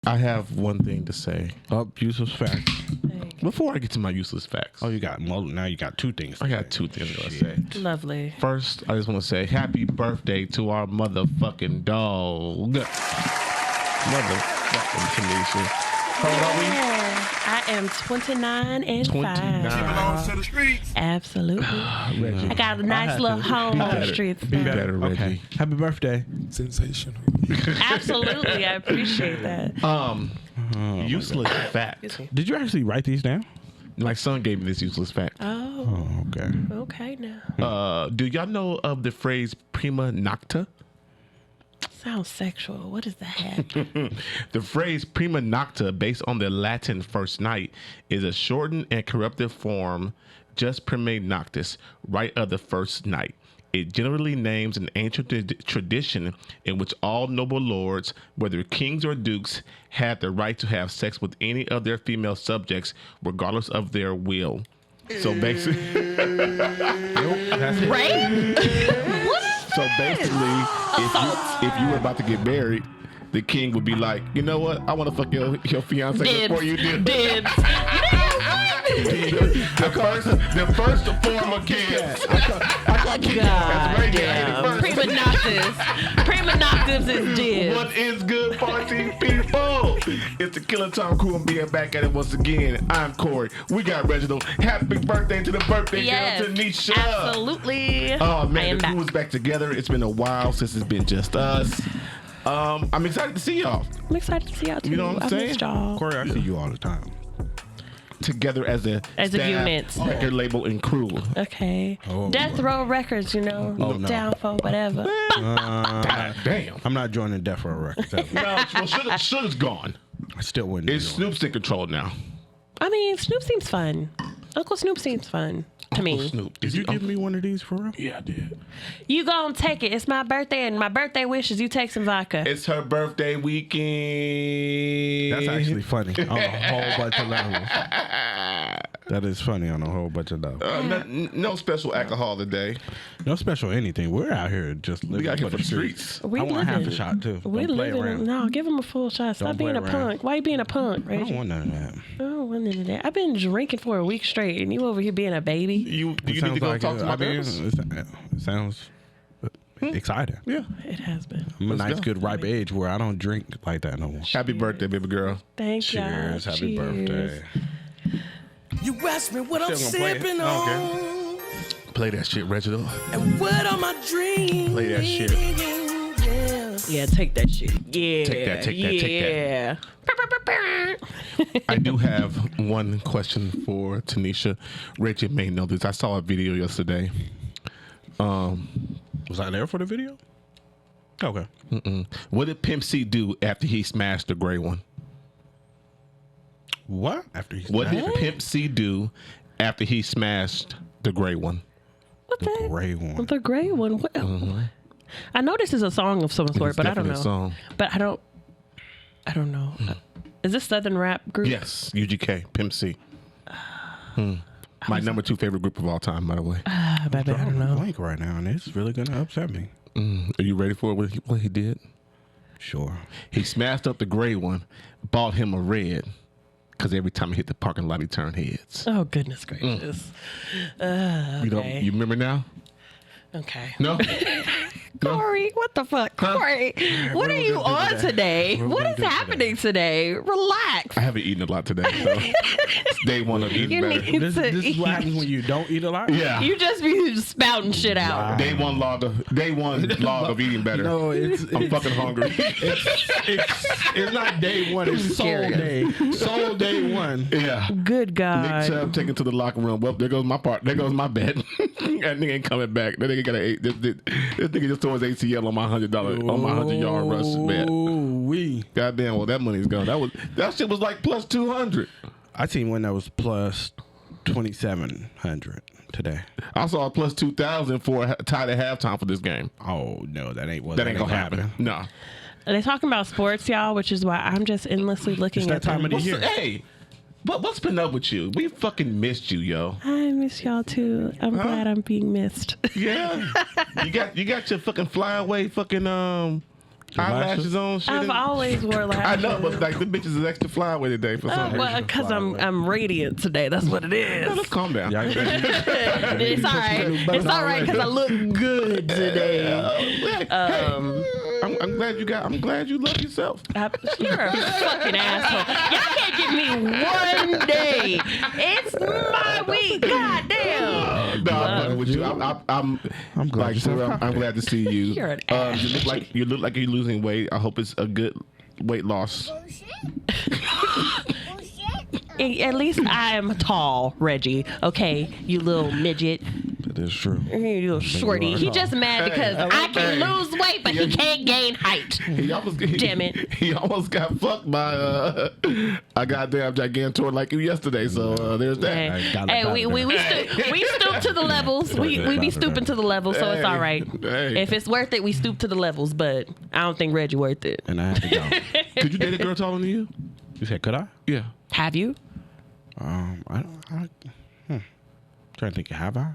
I have one thing to say. Useless facts. Before I get to my useless facts. Oh, now you got two things. I got two things to say. Lovely. First, I just want to say happy birthday to our motherfucking dog. Motherfucking Tanisha. How old are we? I am 29 and 29. 5. Absolutely. I got a nice little home on the streets. Be better, Reggie. Okay. Happy birthday. Sensational. Absolutely. I appreciate that. Useless fact. Did you actually write these down? My son gave me this useless fact. Oh, Okay. okay now. Do y'all know of the phrase Prima Nocta? Sounds sexual. What is that? The phrase Prima Nocta, based on the Latin first night, is a shortened and corrupted form, just Prima Noctis, right of the first night. It generally names an ancient tradition in which all noble lords, whether kings or dukes, had the right to have sex with any of their female subjects, regardless of their will. So basically, What? so basically, if you were about to get married, the king would be like, you know what? I want to fuck your fiance before you do. Dibs. The first form of kids. God damn. Prima Noctis. Prima Noctis is dibs. What is good, party people? It's the Killing Tyme Crew and being back at it once again. I'm Corey. We got Reginald. Happy birthday to the birthday girl, Tanisha. Absolutely. Oh man, the back. crew is back together. It's been a while since it's been just us. I'm excited to see y'all. I'm excited to see y'all too. You know what I'm saying? missed y'all. Corey, I see you all the time. Together as a As a staff, unit. record label and crew. Okay. Oh, Death Row Records, you know. Oh, no. Down for whatever. God damn. I'm not joining Death Row Records. ever. No, well, Sugar's gone. I still wouldn't. It's join. Snoop's in control now. I mean, Snoop seems fun. Uncle Snoop seems fun to me. Snoop. Did you give me one of these for real? Yeah, I did. You gonna take it. It's my birthday, and my birthday wish is you take some vodka. It's her birthday weekend. That's actually funny on a whole bunch of levels. That is funny on a whole bunch of levels. no special alcohol today. No special anything. We're out here just living We got here for for the streets. We I want half a living. shot too. We Don't play living. around. No, give him a full shot. Stop Don't being a play around. punk. Why you being a punk, I Reggie? don't want none of that. I don't want none of that. I've been drinking for a week straight, and you over here being a baby. You It need to sounds go like talk to my I mean, therapist? it sounds exciting. Yeah. It has been. I'm a Let's nice, go. good, ripe age where I don't drink like that no more. Happy birthday, baby girl. Thank you. Cheers. Happy birthday. You ask me what I'm Still gonna play it? sipping Oh, on Play that shit, Reginald. and what are my dreams. Play that shit. Yeah. Yeah, take that shit. Yeah. Take that, take that, take that. that. I do have one question for Tanisha. Reggie may know this. I saw a video yesterday. Was I there for the video? Okay. What did Pimp C do after he smashed the gray one? What? After he's What done? did Pimp C do after he smashed the gray one? What the? Gray one. The gray one. What? I know this is a song of some sort, It's but I don't know. definitely a song. But I don't know. Is this Southern rap group? Yes, UGK, Pimp C. My number 2 favorite group of all time, by the way. Baby, I don't know. Blank right now, and it's really gonna upset me. Are you ready for what he did? Sure. He smashed up the gray one, bought him a red, because every time he hit the parking lot, he turned heads. Oh goodness gracious. You don't? Okay. You remember now? Okay. No. Corey, what the fuck? Corey, what are you on today? What is happening today? Relax. I haven't eaten a lot today, so it's day one of eating You better. need This to is eat. what happens when you don't eat a lot. Yeah. You just be spouting shit out. Day one log of eating better. No, I'm fucking hungry. It's not day one. It's soul Scary. day. Soul day one. Yeah. Good Nick God. Chubb taken to the locker room. Well, there goes my part. There goes my bet. That nigga ain't coming back. That nigga got this nigga just tore his ACL on my $100 on my 100-yard rush bet. We. Goddamn, well that money's gone. That shit was like plus 200. I seen one that was plus 2,700 today. I saw a plus 2,000 for a tie at halftime for this game. Oh no, that ain't what. That ain't gonna happen. No. They're talking about sports, y'all, which is why I'm just endlessly looking It's at that time them. of the year. Hey, but what's been up with you? We fucking missed you, yo. I miss y'all too. I'm glad I'm being missed. Yeah. you got your fucking flyaway fucking eyelashes on. Shit. I've always wore I lashes. know, but like the bitches is extra fly with it today for some reason. Well, because I'm radiant today. That's what it is. No, let's calm down. Yeah, It's all right. It's all right because I look good today. I'm glad you love yourself. You're a fucking asshole. Y'all can't give me one day. It's my week. God damn. No, I'm fucking with you. I'm glad like, you're so I'm glad to see you. You're an ass. You look like you're losing weight. I hope it's a good weight loss. At least I am tall, Reggie. Okay, you little midget. That is true. You little shorty. He just mad because I can lose weight, but he can't gain height. Damn it. He almost got fucked by a goddamn gigantor like you yesterday. So there's that. Hey, we stoop to the levels. We be stooping to the levels, so it's all right. Hey. If it's worth it, we stoop to the levels. But I don't think Reggie worth it. And I had to go. Could you date a girl taller than you? You said, could I? Yeah. Have you? Trying to think, have I?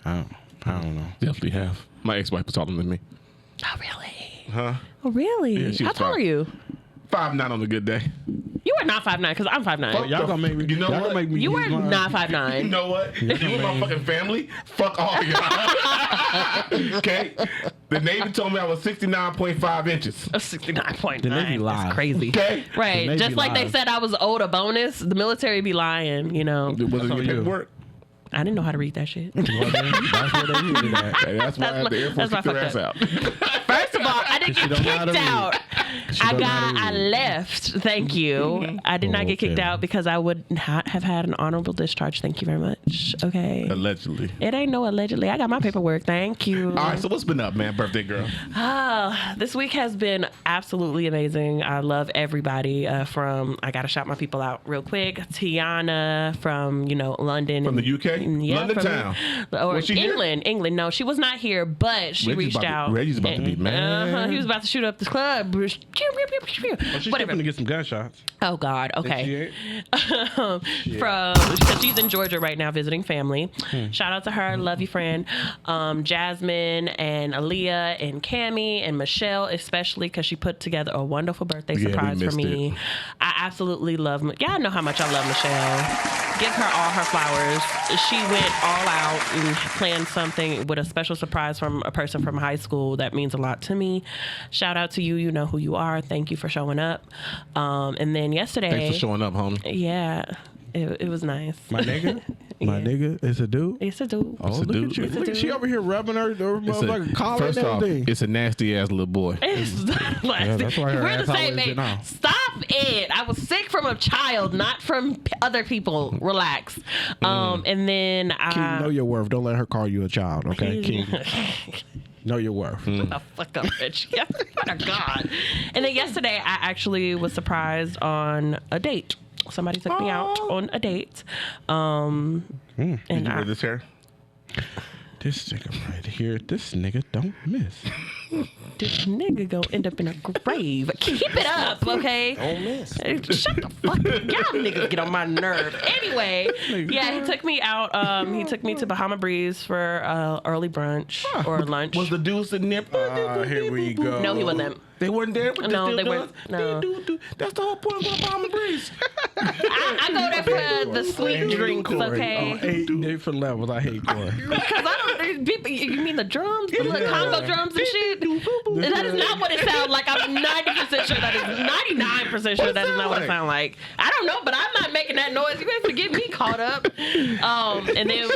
I don't know. Definitely have. My ex-wife was taller than me. Oh really? Huh? Oh really? Yeah, she How was tall fine. are you? 5'9" on a good day. You are not 5'9" because I'm 5'9". Y'all gonna make me. You know y'all what? gonna make me. You use are my- not You 5'9". know what? If you in my fucking family, fuck all of y'all. Okay? The Navy told me I was 69.5 inches. 69.9. The Navy lies. That's crazy. Okay? Right. The Navy Just like they lies. said I was owed a bonus, the military be lying, you know. It wasn't your you. paperwork. I didn't know how to read that shit. Well, then, that's what they needed at. Hey, that's why I had the Air Force that's kick my their ass out. First of all, I didn't She get don't know how to kicked read. out. She don't know how to I read. left. Thank you. I did not get kicked Okay. out because I would not have had an honorable discharge. Thank you very much. Okay. Allegedly. It ain't no allegedly. I got my paperwork. Thank you. All right, so what's been up, man? Birthday girl. This week has been absolutely amazing. I love everybody. I gotta shout my people out real quick. Tiana from London. From the UK? Yeah, London from- town. Or Was she here? England. No, she was not here, but she reached out. Reggie's about to be mad. He was about to shoot up the club. Well, she's Whatever. going to get some gunshots. Oh God. Okay. She ain't? Because she's in Georgia right now visiting family. Shout out to her, love you, friend. Jasmine and Aaliyah and Cammie and Michelle, especially because she put together a wonderful birthday Yeah, we surprise for missed me. it. I absolutely love. Y'all know how much I love Michelle. Give her all her flowers. She went all out and planned something with a special surprise from a person from high school that means a lot to me. Shout out to you. You know who you are. Thank you for showing up. And then yesterday, Thanks for showing up, homie. yeah, it was nice. My nigga? My nigga? It's a dude? It's a dude. Oh, look dude. at you. It's a Look at she over here rubbing her motherfucking collar First and off, everything. it's a nasty ass little boy. It's Yeah, that's why her we're ass the same always age. been off. Stop it! I was sick from a child, not from other people. Relax. And then King, know your worth. Don't let her call you a child, okay? King, know your worth. the fuck up, Rich. Oh God. And then yesterday, I actually was surprised on a date. Somebody took me out on a date. And Did you wear this hair? This nigga right here, this nigga don't miss. this nigga go end up in a grave. Keep it up, okay? Don't miss. Shut the fuck up. Y'all niggas get on my nerve. Anyway, yeah, he took me out. He took me to Bahama Breeze for early brunch or lunch. Was the dude sitting there? Here we go. No, he wasn't. They weren't there. But No, still they does? weren't. No. That's the whole point of Bahama Breeze. I go there for the sweet drinks, okay? Oh, 8 different levels. I hate Corey. Because I don't. People, you mean the drums, the little Congo drums and shit? That is not what it sounds like. I'm 90% sure that is 99% sure that is not what it sounds like. I don't know, but I'm not making that noise. You have to get me caught up. And then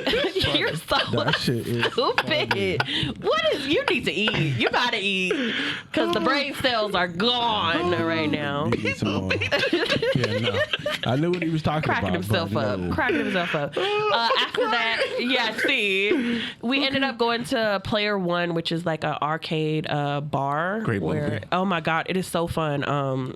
you're so That shit is stupid. What is? You need to eat. You gotta eat because the brain cells are gone right now. You need some more. Yeah, no. I knew what he was talking Cracking about. himself but up. no. Cracking himself up. After that, yeah, see, we ended up going to Player One, which is like an arcade bar. Great movie. Oh my God, it is so fun.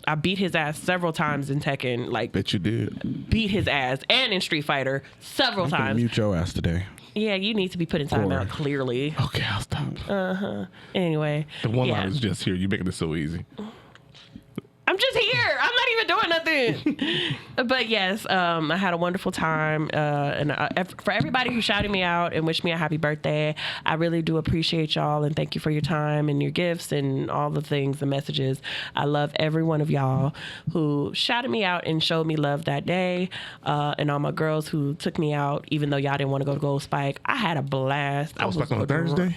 I beat his ass several times in Tekken. Like, Bet you did. beat his ass. And in Street Fighter several I'm gonna times. mute your ass today. Yeah, you need to be put in timeout, clearly. Okay, I'll stop. Anyway. The one yeah. line is just here. You're making it so easy. I'm just here. I'm not even doing nothing. But yes, I had a wonderful time. And for everybody who shouted me out and wished me a happy birthday, I really do appreciate y'all and thank you for your time and your gifts and all the things, the messages. I love every one of y'all who shouted me out and showed me love that day. And all my girls who took me out, even though y'all didn't want to go to Gold Spike. I had a blast. I was like on a Thursday?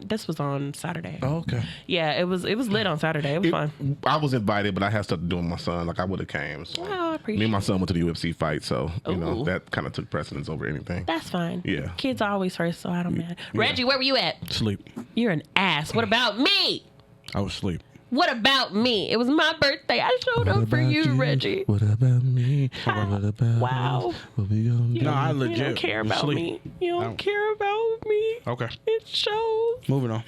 This was on Saturday. Oh, okay. Yeah, it was lit on Saturday. It was fun. I was invited, but I had stuff to do with my son. Like I would have came. So. Oh, I appreciate Me and my son went to the UFC fight, so you know Ooh. that kind of took precedence over anything. That's fine. Yeah. Kids are always first, so I don't mind. Reggie, where were you at? Sleep. You're an ass. What about me? I was asleep. What about me? It was my birthday. I showed up for you, Reggie. What about me? What about Wow. us? What we gonna do? No, I You legit don't care was about asleep. me. You I don't don't- care about me. Okay. It shows. Moving on.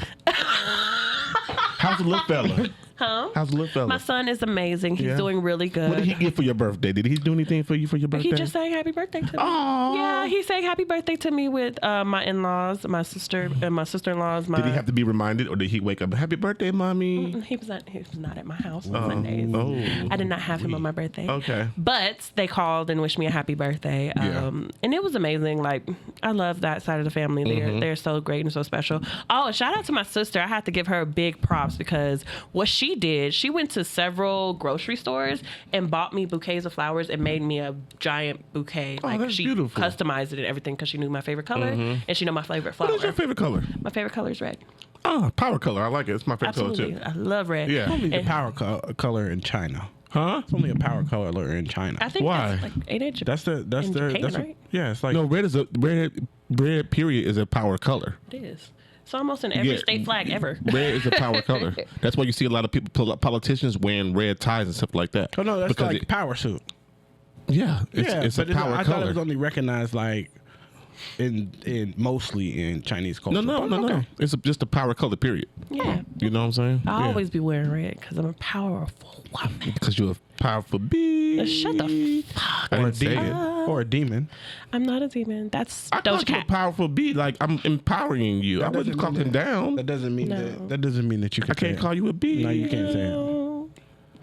How's the little fella? Huh? How's the little fella? My son is amazing. He's Yeah. doing really good. What did he get for your birthday? Did he do anything for you for your birthday? He just sang happy birthday to me. Aw. Yeah, he sang happy birthday to me with my in-laws, my sister, and my sister-in-laws. Did he have to be reminded, or did he wake up? Happy birthday, mommy. He was not at my house on Sundays. Oh. I did not have him on my birthday. Okay. But they called and wished me a happy birthday. Yeah. And it was amazing. Like, I love that side of the family. They're so great and so special. Oh, and shout out to my sister. I have to give her big props because what she did, she went to several grocery stores and bought me bouquets of flowers and made me a giant bouquet. Oh, Like, that's she beautiful. customized it and everything because she knew my favorite color and she knew my favorite flower. What is your favorite color? My favorite color is red. Oh, power color. I like it. It's my favorite Absolutely. color I love red. Yeah. Only the And power color in China. too. Huh? It's only a power color in China. I think Why? that's like 8-inch. That's in Japan, right? Yeah, it's like No, red period is a power color. It is. It's almost in every Yeah. state flag ever. Red is a power color. That's why you see a lot of people, politicians wearing red ties and stuff like that. Oh no, that's Because like power suit. it's a but power I thought it color. was only recognized like in mostly in Chinese culture. No. It's just a power color. Period. Yeah. You know what I'm saying? I Yeah. always be wearing red because I'm a powerful woman. Because you're a powerful bee. Shut the fuck. I Or a didn't say demon. it. Or a demon. I'm not a demon. That's I Doja called you a Cat. powerful bee. Like I'm empowering you. I wouldn't call him down. That doesn't mean No. that doesn't mean that you can I can't say call you a bee. No, you can't say it. No.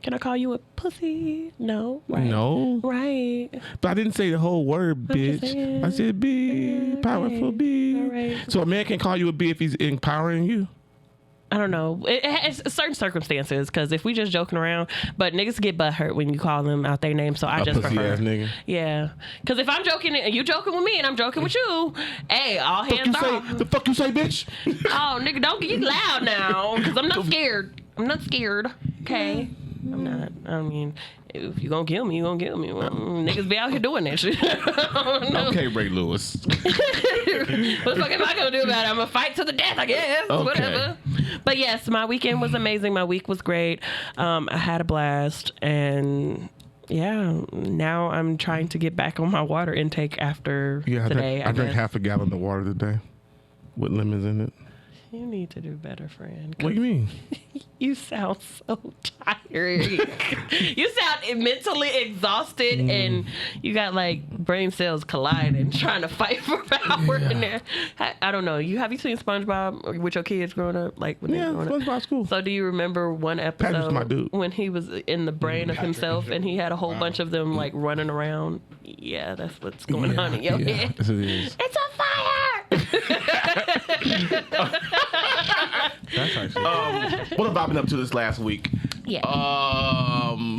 Can I call you a pussy? No. Right. No. Right. But I didn't say the whole word, I'm just bitch. saying. I said bee, powerful right. bee. All right. So a man can call you a bee if he's empowering you. I don't know. It has certain circumstances because if we just joking around, but niggas get butthurt when you call them out their name. So I A just pussy prefer. ass nigga. Yeah. Because if I'm joking and you joking with me and I'm joking with you, hey, all Fuck you hands say, off. the fuck you say, bitch? Oh, nigga, don't get loud now because I'm not scared. I'm not scared. Okay. I'm not. I mean, if you gonna kill me, you gonna kill me. Well, niggas be out here doing that shit. No. Okay, Ray Lewis. What the fuck am I gonna do about it? I'm gonna fight to the death, I guess. Okay. Whatever. But yes, my weekend was amazing. My week was great. I had a blast, and yeah, now I'm trying to get back on my water intake after Yeah, today. I drank guess. half a gallon of water today with lemons in it. You need to do better, friend. What do you mean? You sound so tired. You sound mentally exhausted, and you got like brain cells colliding, trying to fight for power in there. I don't know. Have you seen SpongeBob with your kids growing up? Like when they Yeah, were growing up? SpongeBob's cool. So do you remember one Patrick's my episode dude. when he was in the brain of himself, and he had a whole bunch of them like running around? Yeah, that's what's going on in your head. Yes, it is. It's a fire. That's actually What have I been up to this last week? Yeah.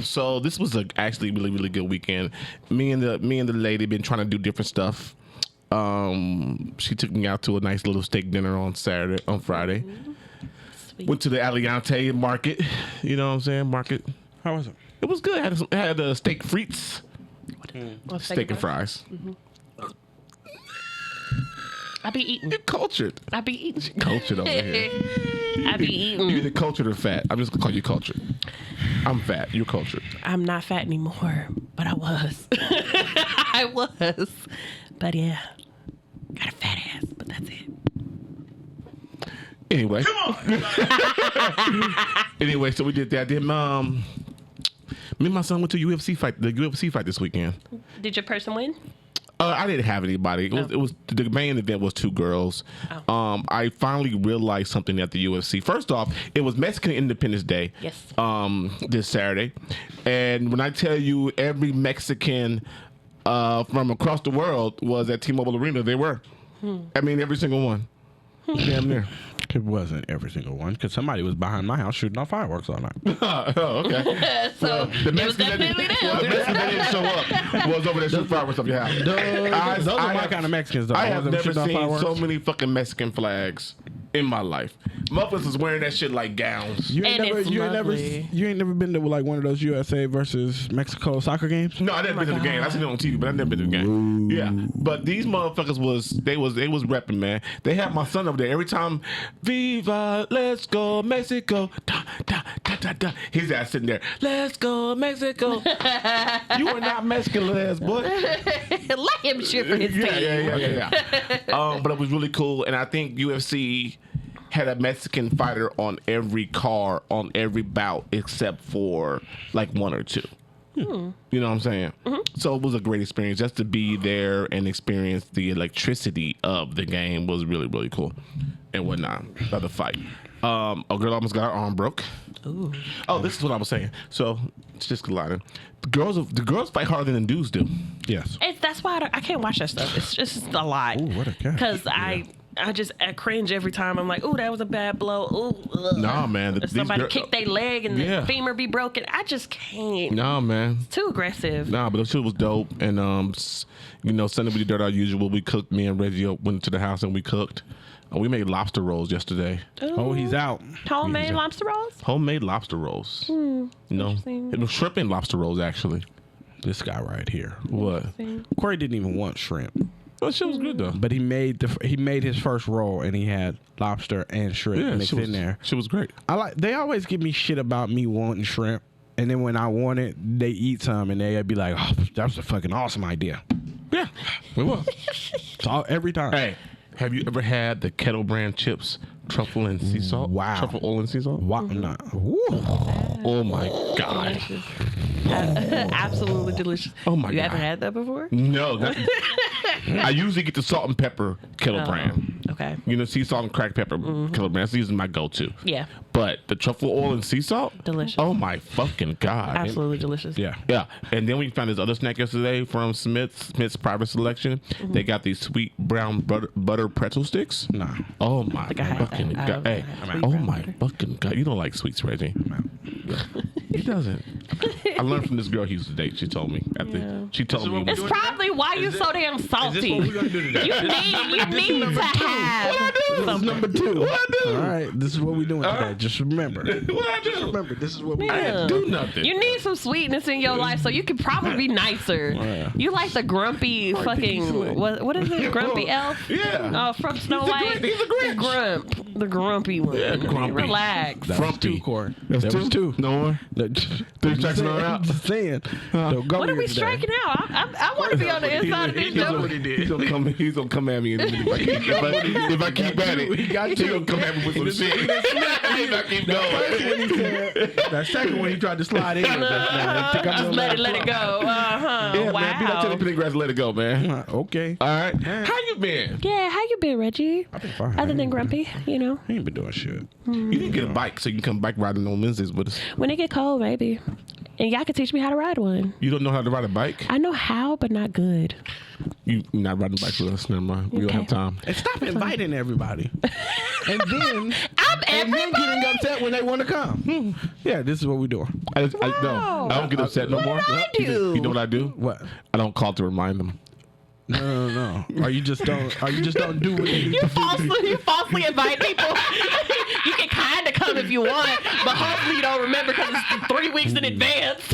So this was actually really, really good weekend. Me and the lady been trying to do different stuff. She took me out to a nice little steak dinner on Friday. Sweet. Went to the Aliante market. You know what I'm saying? Market. how was it? It was good. Had steak frites, steak and fries. I be eating. You're cultured. I be eating. Cultured over here. I be You eating. either cultured or fat. I'm just gonna call you cultured. I'm fat. You're cultured. I'm not fat anymore, but I was. I was. But yeah, got a fat ass, but that's it. Anyway. Anyway, so we did that. Then me and my son went to the UFC fight this weekend. Did your person win? I didn't have anybody. It was the main event was 2 girls. I finally realized something at the UFC. First off, it was Mexican Independence Day. Yes. This Saturday, and when I tell you every Mexican from across the world was at T-Mobile Arena, they were. I mean, every single one. Damn near. It wasn't every single one because somebody was behind my house shooting off fireworks all night. Oh, okay. So The it was definitely them. The Mexican that didn't show up was over there shooting fireworks up your house. Those are my kind of Mexicans, though. I have never shooting off seen fireworks. so many fucking Mexican flags in my life. Motherfuckers is wearing that shit like gowns. You ain't And it's lovely. never been to like one of those USA versus Mexico soccer games? No, I never been to the game. I seen it on TV, but I never been to the game. Yeah, but these motherfuckers was repping, man. They had my son over there every time. Viva, let's go Mexico. Da, da, da, da, da. His ass sitting there. Let's go Mexico. You are not Mexican, little ass boy. Let him cheer for his team. Yeah. But it was really cool, and I think UFC had a Mexican fighter on every car, on every bout, except for like 1 or 2. You know what I'm saying? So it was a great experience just to be there and experience the electricity of the game was really, really cool and whatnot. Another fight. A girl almost got her arm broke. Ooh. Oh, this is what I was saying. So it's just colliding. The girls fight harder than dudes do. Yes. That's why I can't watch that stuff. It's just a lot. Ooh, what a catch. Because I cringe every time. I'm like, ooh, that was a bad blow. Ooh, ugh. Nah, man. If somebody kick their leg and Yeah. the femur be broken. I just can't. Nah, man. Too aggressive. Nah, but the shit was dope. And, Sunday we did our usual. We cooked. Me and Reggie went to the house and we cooked. We made lobster rolls yesterday. Oh, he's out. Homemade lobster rolls? Homemade lobster rolls. Interesting. It was shrimp and lobster rolls, actually. This guy right here. What? Corey didn't even want shrimp, Well, shit was good, though. but he made his first roll and he had lobster and shrimp mixed in there. Shit was great. They always give me shit about me wanting shrimp, and then when I want it, they eat some and they be like, "Oh, that was a fucking awesome idea." Yeah, it was. So every time. Hey, have you ever had the Kettle brand chips, truffle and sea salt? Wow. Truffle, oil, and sea salt? Why not? Ooh. Oh, my God. Absolutely delicious. Oh, my You God. haven't had that before? No. I usually get the salt and pepper Kettle brand. Okay. Sea salt and cracked pepper Kettle brand. That's usually my go-to. Yeah. But the truffle oil and sea salt? Delicious. Oh, my fucking God. Absolutely delicious. Yeah. Yeah, and then we found this other snack yesterday from Smith's Private Selection. They got these sweet brown butter pretzel sticks. Nah. Oh my I had fucking that. I God! don't Hey, know. Sweet oh brown my butter. fucking God! You don't like sweets, Reggie? He doesn't. I learned from this girl he used to date. She told me. She told me. It's probably why you so damn salty. What we gonna do today? You need to have something. Number 2. What I do? All right, this is what we're doing today. Just remember. What I do? Remember, this is what we I do. didn't do nothing. You need some sweetness in your life so you can probably be nicer. Yeah. You like the grumpy fucking what is it? Grumpy elf? Yeah. Oh, from Snow He's the White. Grinch. He's the The grumpy one. Yeah, grumpy. Relax. That was 2, Corey. That was 2. No more. 3 strikes and I'm out. Just saying. Don't go What are here we today. striking out? I want to be on the inside of this joke. He's gonna come at me in a minute if I keep at it. He got He's you. gonna come at me with some shit. If I keep going. That second one, he tried to slide in. Just let it go. Yeah, Wow. man. Be like Teddy Pendergrass, let it go, man. Okay. All right. How you been? Yeah, how you been, Reggie? I've been fine. Other than grumpy, you know. I ain't been doing shit. You need to get a bike so you can come bike riding on Wednesdays with us. When it get cold, maybe. And y'all can teach me how to ride one. You don't know how to ride a bike? I know how, but not good. You not riding a bike with us? Never mind. We don't have time. And stop inviting everybody. and then I'm and then everybody. getting upset when they want to come. Yeah, this is what we doing. No, Wow. I don't get upset no more. did I do? You know what I do? What? I don't call to remind them. No. Or you just don't do what you need to do. You falsely invite people. You can kind of come if you want, but hopefully you don't remember because it's 3 weeks in advance.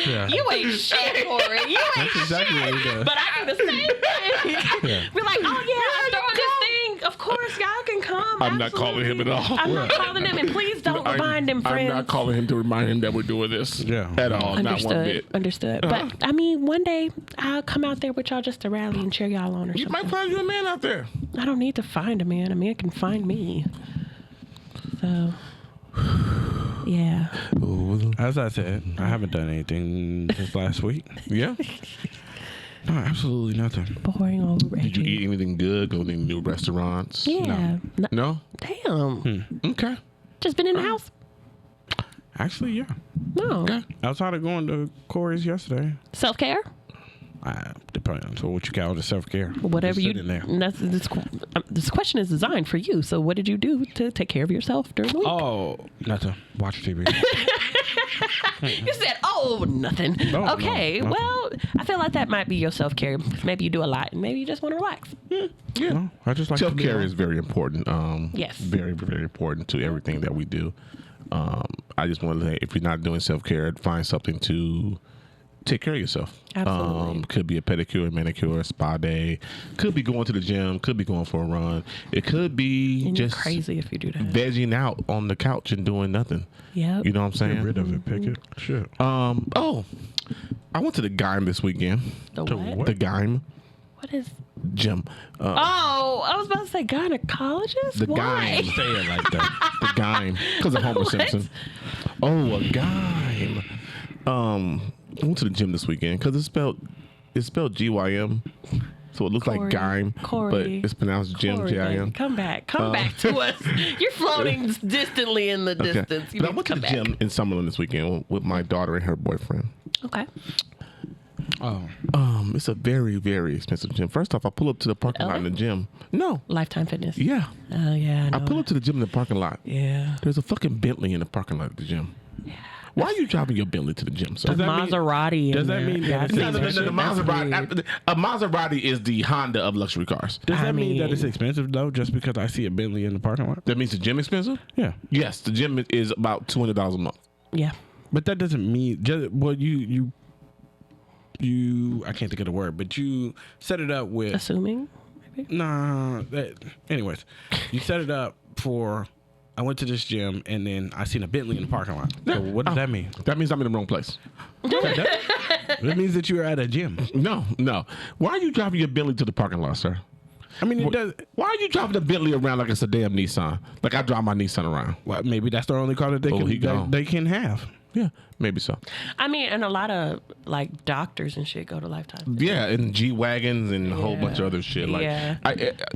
Yeah. You ain't shit, Corey. You ain't That's exactly what he does. But I do the same thing. We're like, oh yeah, I'm throwing this thing. Of course, y'all can come. I'm not calling him at all. I'm not calling him, and please don't remind him, friends. I'm not calling him to remind him that we're doing this. Yeah. At all. Not one bit. Understood. But I mean, one day I'll come out there with y'all just to rally and cheer y'all on or You something. might find you a man out there. I don't need to find a man. A man can find me. So, yeah. As I said, I haven't done anything this last week. Yeah. No, absolutely nothing. Boring, overrated. Did you eat anything good? Go to any new restaurants? Yeah. No? Damn. Okay. Just been in the house? Actually, yeah. No. Okay. Outside of going to Corey's yesterday, Self-care? depending on what you call the self-care. Whatever Just you... sitting there. That's, this question is designed for you. So what did you do to take care of yourself during the week? Oh, nothing. Watch TV. You said, oh, nothing. No, okay, no. well, I feel like that might be your self-care. Maybe you do a lot and maybe you just want to relax. Yeah. No, I just like to be Self-care alone. is very important. Yes. Very, very important to everything that we do. I just want to say, if you're not doing self-care, find something to take care of yourself. Absolutely. Could be a pedicure, manicure, spa day. Could be going to the gym. Could be going for a run. It could be And you're just crazy if you do that. vegging out on the couch and doing nothing. Yep. You know what I'm saying? Get rid of it, pick it. Shit. Oh, I went to the Gym this weekend. The To what? what? The Gym What is... gym. Oh, I was about to say gynecologist? The Why? Gym. Say it like that. The Gym. Because of Homer What? Simpson. Oh, a Gym. I went to the gym this weekend because it's spelled Gym. So it looks Corey, like Gym, but Corey, it's pronounced Gym, Corey, G-I-M. baby, come back to us. You're floating distantly in the distance. You But I need went to the come back. gym in Summerlin this weekend with my daughter and her boyfriend. Okay. Oh, It's a very, very expensive gym. First off, I pull up to the parking lot in the gym. No. Lifetime Fitness. Yeah. Oh yeah. I pull up to the gym in the parking lot. Yeah. There's a fucking Bentley in the parking lot at the gym. Why are you driving your Bentley to the gym, sir? The Maserati. does that mean that it's No, expensive? the Maserati. A Maserati is the Honda of luxury cars. Does that I mean that mean- it's expensive though? Just because I see a Bentley in the parking lot? That means the gym expensive? Yeah, Yes, the gym is about $200 a month. Yeah. but that doesn't mean just well you. I can't think of the word, but you set it up with Assuming. Maybe. nah. Anyways, you set it up for. I went to this gym and then I seen a Bentley in the parking lot. So what does that mean? That means I'm in the wrong place. That means that you're at a gym. No. Why are you driving your Bentley to the parking lot, sir? I mean, it does. Why are you driving the Bentley around like it's a damn Nissan? Like I drive my Nissan around. Well, maybe that's the only car that he gone. they can have. Yeah, maybe so. I mean, and a lot of like doctors and shit go to Lifetime. Yeah, and G wagons and a whole Yeah. bunch of other shit. Like, Yeah.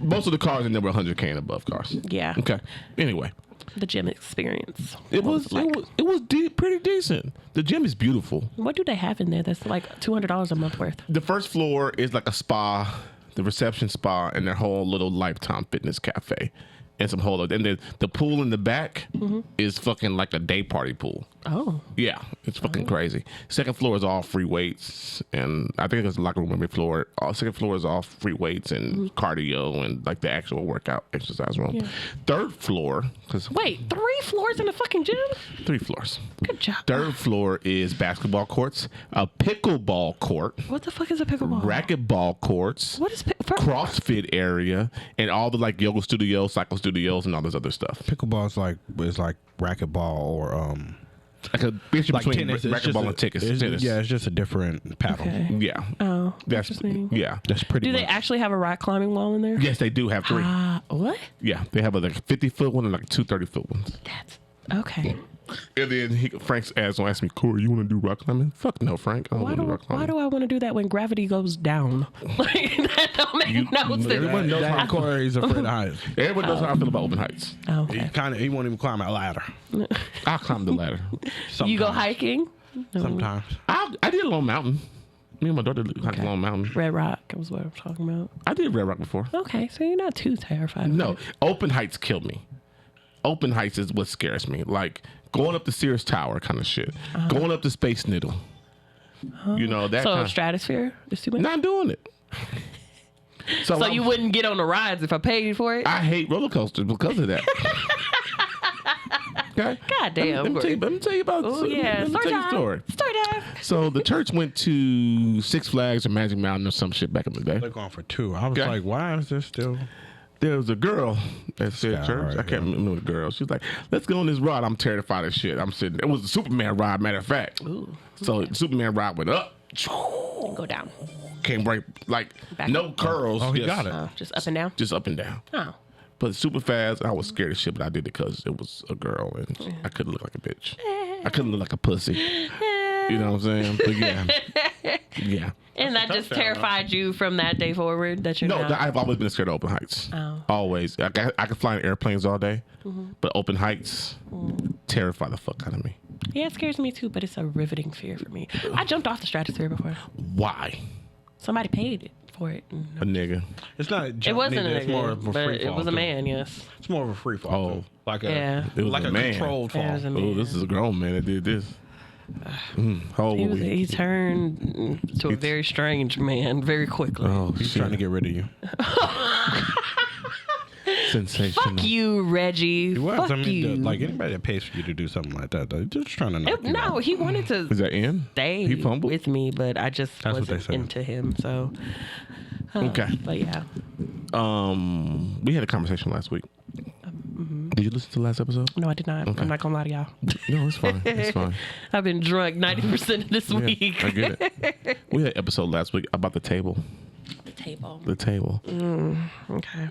most of the cars in there were 100K and above cars. Yeah. Okay. Anyway, The gym experience. it What was like? pretty decent. The gym is beautiful. What do they have in there that's like $200 a month worth? The first floor is like a spa, the reception spa, and their whole little Lifetime Fitness cafe. And some whole, and then the pool in the back is fucking like a day party pool. Oh. Yeah, it's fucking crazy. Second floor is all free weights, and I think there's a locker room every floor. Second floor is all free weights and cardio and like the actual workout exercise room. Yeah. Third floor, because Wait, 3 floors in the fucking gym? 3 floors. Good job. Third floor is basketball courts, a pickleball court, What the fuck is a pickleball? racquetball courts, What is CrossFit area, and all the like yoga studios, cycle studios, and all this other stuff. Pickleball is like racquetball or Like a mixture like between tennis. It's just racquetball a- and tennis. it's- Yeah, it's just a different paddle. Okay. Yeah. Oh, That's interesting. yeah. That's pretty. Do much. they actually have a rock climbing wall in there? Yes, they do have 3. What? Yeah, they have a like 50-foot one and like 2 30-foot ones. That's okay. And then Frank's ass will ask me, Corey, you want to do rock climbing? Fuck no, Frank. I don't Why want to do do rock climbing. I want to do that when gravity goes down? Like that don't make no sense. everyone knows That how Corey's afraid of heights. Everyone knows how I feel about open heights. Oh, He okay. he won't even climb a ladder. I'll climb the ladder. You go Sometimes. hiking? No. Sometimes. I did Lone Mountain. Me and my daughter did hike Lone Mountain. Red Rock was what I'm talking about. I did Red Rock before. Okay, so you're not too terrified. of No, it. open heights kill me. Open heights is what scares me. Like going up the Sears Tower kind of shit. Going up the Space Needle. You know, that So kind stratosphere is too much. Not doing it. So you wouldn't get on the rides if I paid you for it? I hate roller coasters because of that. Okay. God damn. Let me tell you about. Oh yeah, Let me story tell you a time. story. Story time. So the church went to Six Flags or Magic Mountain or some shit back in the day. They're going for 2. I was Okay. like, why is this still? There was a girl at said Yeah, church. right, I can't remember the girl. She was like, "Let's go on this ride." I'm terrified of shit. I'm sitting. It was a Superman ride, matter of fact. Ooh. So the Superman ride went up, Go down. came right like Back no up. curls. Oh, he just, got it. Oh, just up and down. Just up and down. Oh. But super fast. I was scared of shit, but I did it because it was a girl and I couldn't look like a bitch. I couldn't look like a pussy. You know what I'm saying? But yeah, yeah. And that just terrified you from that day forward that you're No, not? I've always been scared of open heights. Oh. Always. I can fly in airplanes all day, but open heights terrify the fuck out of me. Yeah, it scares me too, but it's a riveting fear for me. I jumped off the stratosphere before. Why? Somebody paid it for it. A nigga. It's not. It wasn't a It's more nigga, of a but free it fall. was a too. man, yes. It's more of a free fall. Oh. Too. Like a Yeah. It was like a man. controlled fall. Yeah, it was a Oh, man. this is a grown man that did this. How old were we? He turned to a very strange man very quickly. Oh, He's shit. trying to get rid of you. Sensational. Fuck you, Reggie. He was. Fuck I mean, you. like anybody that pays for you to do something like that, they're just trying to knock you No, out. he wanted to Is that in? stay He fumbled? with me, but I just That's what they wasn't said. into him. So, Okay. but yeah, We had a conversation last week. Did you listen to the last episode? no, I did not. Okay. I'm not gonna lie to y'all. No, it's fine. It's fine. I've been drunk 90% of this Yeah, week. I get it. We had an episode last week about the table. The table. The table. Okay.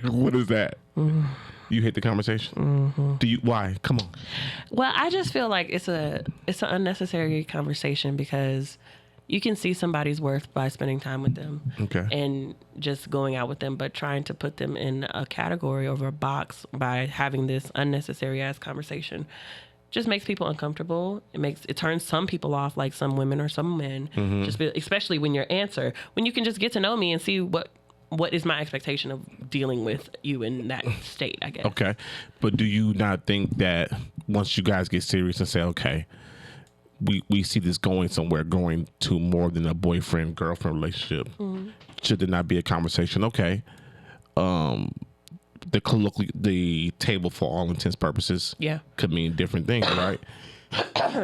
What is that? You hate the conversation? Do you? Why? Come on. Well, I just feel like it's an unnecessary conversation because you can see somebody's worth by spending time with them. Okay. And just going out with them, but trying to put them in a category or a box by having this unnecessary ass conversation just makes people uncomfortable. It turns some people off, like some women or some men, especially when your answer, when you can just get to know me and see what is my expectation of dealing with you in that state, I guess. Okay. But do you not think that once you guys get serious and say, okay, we see this going somewhere, going to more than a boyfriend-girlfriend relationship, should there not be a conversation? Okay. The table, for all intents purposes, Yeah. could mean different things, right?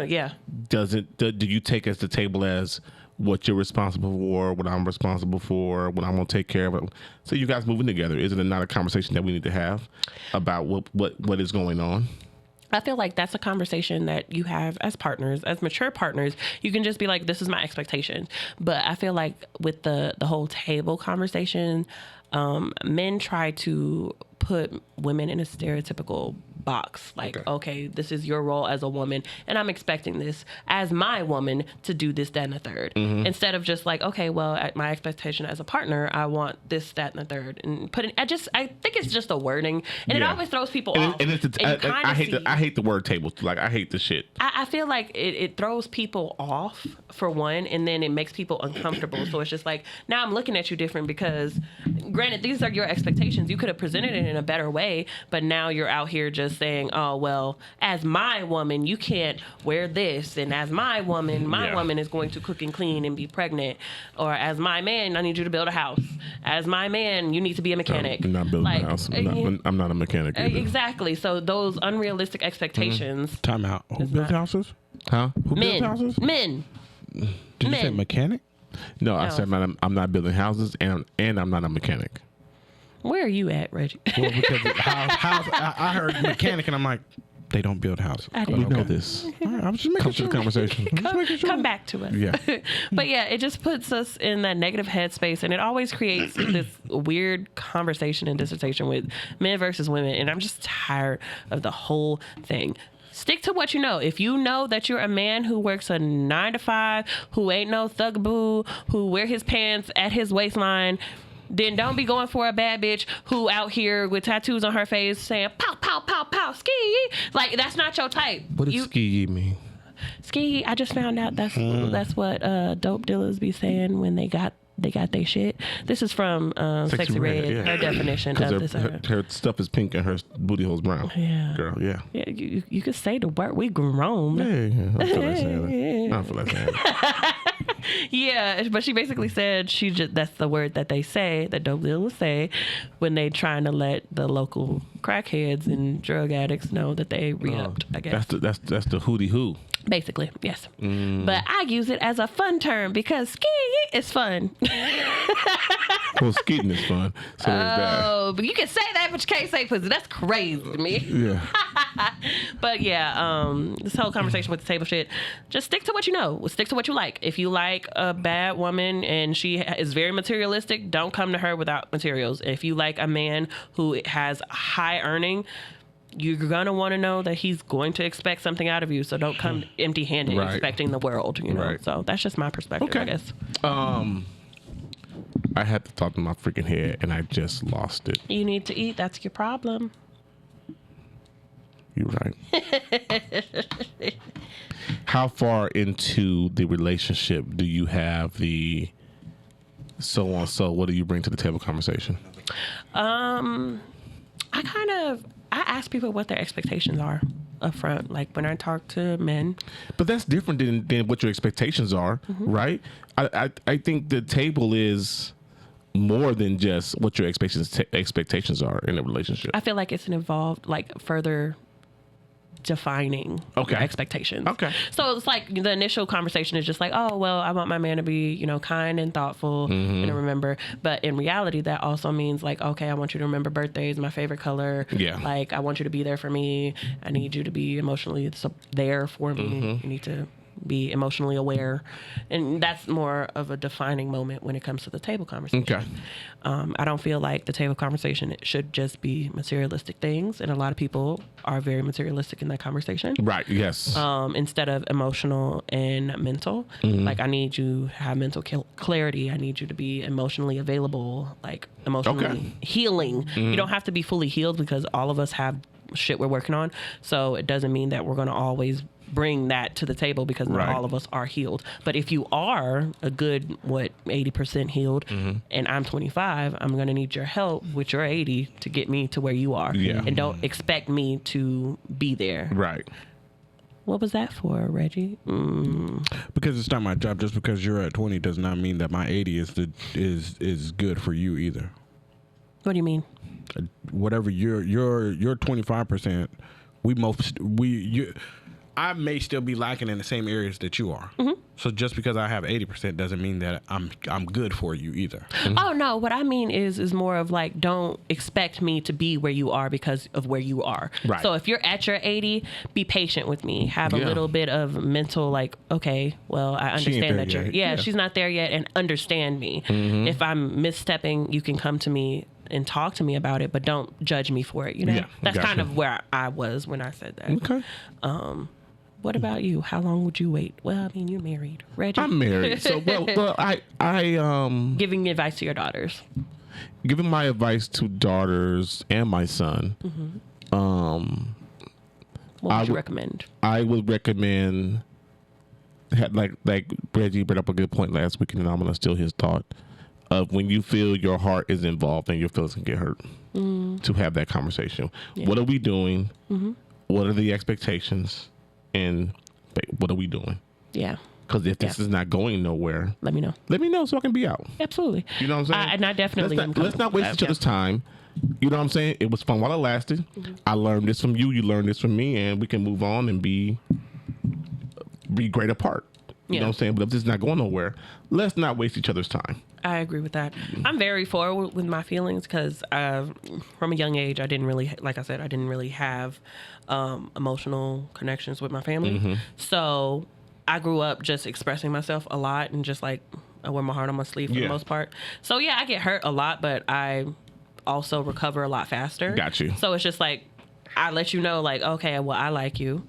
Yeah. Do you take as the table as what you're responsible for, what I'm responsible for, what I'm gonna take care of? So you guys moving together, isn't it not a conversation that we need to have about what is going on? I feel like that's a conversation that you have as partners, as mature partners. You can just be like, this is my expectation. But I feel like with the whole table conversation, men try to put women in a stereotypical box. Like, okay, this is your role as a woman, and I'm expecting this as my woman to do this, that, and the third. Instead of just like, okay, well, at my expectation as a partner, I want this, that, and the third. And I think it's just the wording, and it Yeah. always throws people And, off. and it's And you kinda I see- hate the word table. Like I hate the shit. I feel like it throws people off for one, and then it makes people uncomfortable. So it's just like, now I'm looking at you different because, granted, these are your expectations. You could have presented it in a better way, but now you're out here just saying, oh, well, as my woman, you can't wear this. And as my woman, Yeah. woman is going to cook and clean and be pregnant. Or as my man, I need you to build a house. As my man, you need to be a mechanic. I'm not building a house. I'm not a mechanic either. Exactly. So those unrealistic expectations. Time out. Who builds houses? Huh? Who builds Men. houses? Men. Did you say men. mechanic? No, I said I'm not building houses, and I'm not a mechanic. Where are you at, Reggie? Well, because I heard mechanic, and I'm like, they don't build houses. I But didn't We know okay. this. All right, I was just making Come to sure. the conversation. Come back to us. Yeah. But yeah, it just puts us in that negative headspace, and it always creates this weird conversation and dissertation with men versus women. And I'm just tired of the whole thing. Stick to what you know. If you know that you're a man who works a 9 to 5, who ain't no thugaboo, who wear his pants at his waistline, then don't be going for a bad bitch who out here with tattoos on her face saying pow pow pow pow ski. Like, that's not your type. What does ski mean? Ski, I just found out that's what dope dealers be saying when they got their shit. This is from Sexy Red, yeah. her definition of this. Her stuff is pink and her booty hole's brown. Yeah. Girl, yeah. Yeah, you could say the word. We grown. Yeah. I feel like saying that. I feel like saying that. Yeah, but she basically said that's the word that they say, that dope dealers say, when they trying to let the local crackheads and drug addicts know that they re-upped, I guess. That's the hootie hoo. Basically, yes. But I use it as a fun term because ski is fun. Well, skating is fun. So is that. Oh, but you can say that, but you can't say pussy. That's crazy to me. Yeah. But yeah, this whole conversation with the table shit, just stick to what you know. Stick to what you like. If you like a bad woman and she is very materialistic, don't come to her without materials. If you like a man who has high earning, you're going to want to know that he's going to expect something out of you. So don't come empty-handed Right. expecting the world, you know? Right. So that's just my perspective, Okay. I guess. I had to talk to my freaking head, and I just lost it. You need to eat. That's your problem. You're right. How far into the relationship do you have the so on? So what do you bring to the table conversation? I ask people what their expectations are up front. Like when I talk to men, But that's different than what your expectations are, right? I think the table is more than just what your expectations are in a relationship. I feel like it's an involved, like further defining Okay. your expectations. Okay. So it's like the initial conversation is just like, oh, well, I want my man to be, you know, kind and thoughtful and to remember. But in reality, that also means like, okay, I want you to remember birthdays, my favorite color. Yeah. Like, I want you to be there for me. I need you to be emotionally there for me. You need to be emotionally aware. And that's more of a defining moment when it comes to the table conversation. Okay. I don't feel like the table conversation should just be materialistic things. And a lot of people are very materialistic in that conversation. Right. Yes. Instead of emotional and mental. Like, I need you to have mental clarity. I need you to be emotionally available, like emotionally Okay. healing. You don't have to be fully healed because all of us have shit we're working on. So it doesn't mean that we're going to always bring that to the table because not Right. all of us are healed. But if you are a good, 80% healed and I'm 25, I'm going to need your help with your 80 to get me to where you are. Yeah. And don't expect me to be there. right. What was that for, Reggie? Because it's not my job. Just because you're at 20 does not mean that my 80 is good for you either. What do you mean? Whatever your 25%, I may still be lacking in the same areas that you are. So just because I have 80% doesn't mean that I'm good for you either. Oh no, what I mean is more of like, don't expect me to be where you are because of where you are. Right. So if you're at your 80, be patient with me. Have a Yeah. little bit of mental, like, okay, well, I She ain't understand there that you're, yet. yeah, Yeah. she's not there yet, and understand me. If I'm misstepping, you can come to me and talk to me about it, but don't judge me for it. You know, Yeah, that's gotcha. kind of where I was when I said that. Okay. What about you? How long would you wait? Well, I mean, you're married, Reggie. I'm married, so well, I Giving advice to your daughters. giving my advice to daughters and my son. What would you would- recommend? I would recommend, like Reggie brought up a good point last week, and I'm gonna steal his thought of when you feel your heart is involved and your feelings can get hurt. To have that conversation. What are we doing? What are the expectations? And what are we doing? Yeah. Because if this is not going nowhere, Let me know. let me know so I can be out. Absolutely. You know what I'm saying? And I definitely am let's not waste each other's time. You know what I'm saying? It was fun while it lasted. I learned this from you. You learned this from me, and we can move on and be great apart. You know what I'm saying? But if this is not going nowhere, let's not waste each other's time. I agree with that. I'm very forward with my feelings because from a young age, I didn't really, like I said, I didn't really have emotional connections with my family. So I grew up just expressing myself a lot and just like I wear my heart on my sleeve for the most part. So yeah, I get hurt a lot, but I also recover a lot faster. Got you. So it's just like, I let you know like, okay, well, I like you.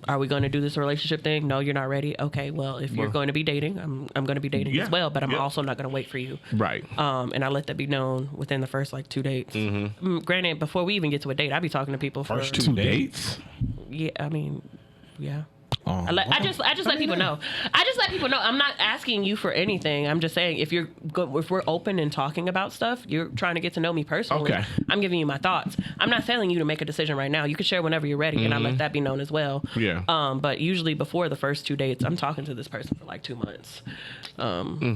Are we going to do this relationship thing? No, you're not ready. Okay, well, if you're going to be dating, I'm going to be dating Yeah, as well, but I'm yeah. also not going to wait for you. Right. And I let that be known within the first like 2 dates. Granted, before we even get to a date, I be talking to people for First 2 dates? Yeah, I mean, yeah. Oh, I just let people know. I just let people know. I'm not asking you for anything. I'm just saying if we're open and talking about stuff, you're trying to get to know me personally. Okay. I'm giving you my thoughts. I'm not telling you to make a decision right now. You can share whenever you're ready, and I let that be known as well. Yeah. But usually before the first 2 dates, I'm talking to this person for like 2 months,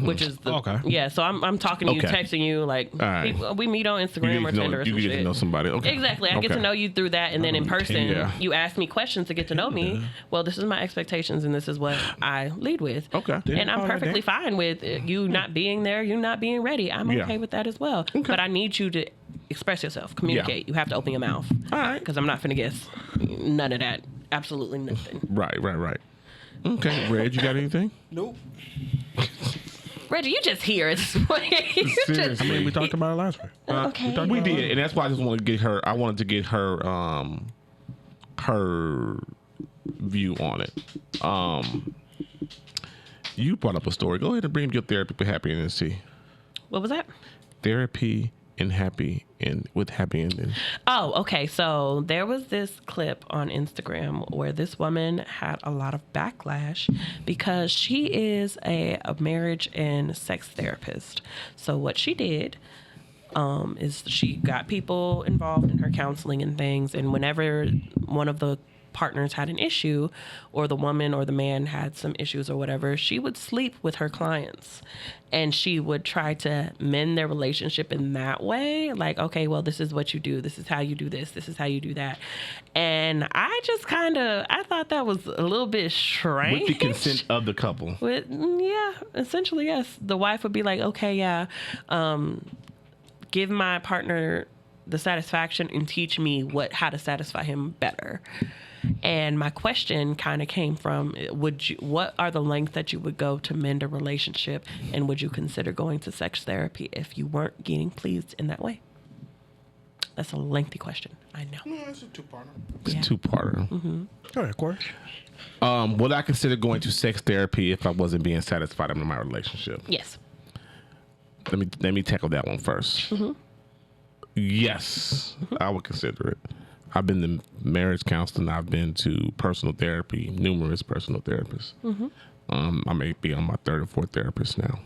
which is Okay. Yeah. So I'm talking to you, Okay. texting you like right. we meet on Instagram or Tinder or you some get shit. to know somebody. Okay. Exactly. I get to know you through that, and then in person, Yeah. you ask me questions to get to know me. Well, this is my expectations, and this is what I lead with. Okay. And I'm All right, perfectly then. fine with you not being there, you not being ready. I'm Yeah. okay with that as well. But I need you to express yourself, communicate. You have to open your mouth. All right. Because I'm not finna guess none of that. Absolutely nothing. Right. Okay, Reg, you got anything? Nope. Reggie, you just here at this point. You just- I mean, we talked about it last week. okay. We did, and that's why I just want to get her. I wanted to get her her view on it. You brought up a story. Go ahead and bring up your therapy for happy ending. See, What was that? therapy and happy and with happy ending. Oh, okay. So there was this clip on Instagram where this woman had a lot of backlash because she is a marriage and sex therapist. So what she did is she got people involved in her counseling and things. And whenever one of the partners had an issue, or the woman or the man had some issues or whatever, she would sleep with her clients and she would try to mend their relationship in that way. Like, okay, well, this is what you do. This is how you do this. This is how you do that. And I just I thought that was a little bit strange. With the consent of the couple. Yeah, essentially, yes. The wife would be like, okay, yeah, give my partner the satisfaction and teach me how to satisfy him better. And my question kind of came from, what are the lengths that you would go to mend a relationship, and would you consider going to sex therapy if you weren't getting pleased in that way? That's a lengthy question, I know. Yeah, it's a two-parter. It's a two-parter. Go ahead, Corey. Would I consider going to sex therapy if I wasn't being satisfied in my relationship? Yes. Let me tackle that one first. Yes, I would consider it. I've been to marriage counseling. I've been to personal therapy, numerous personal therapists. I may be on my third or fourth therapist now.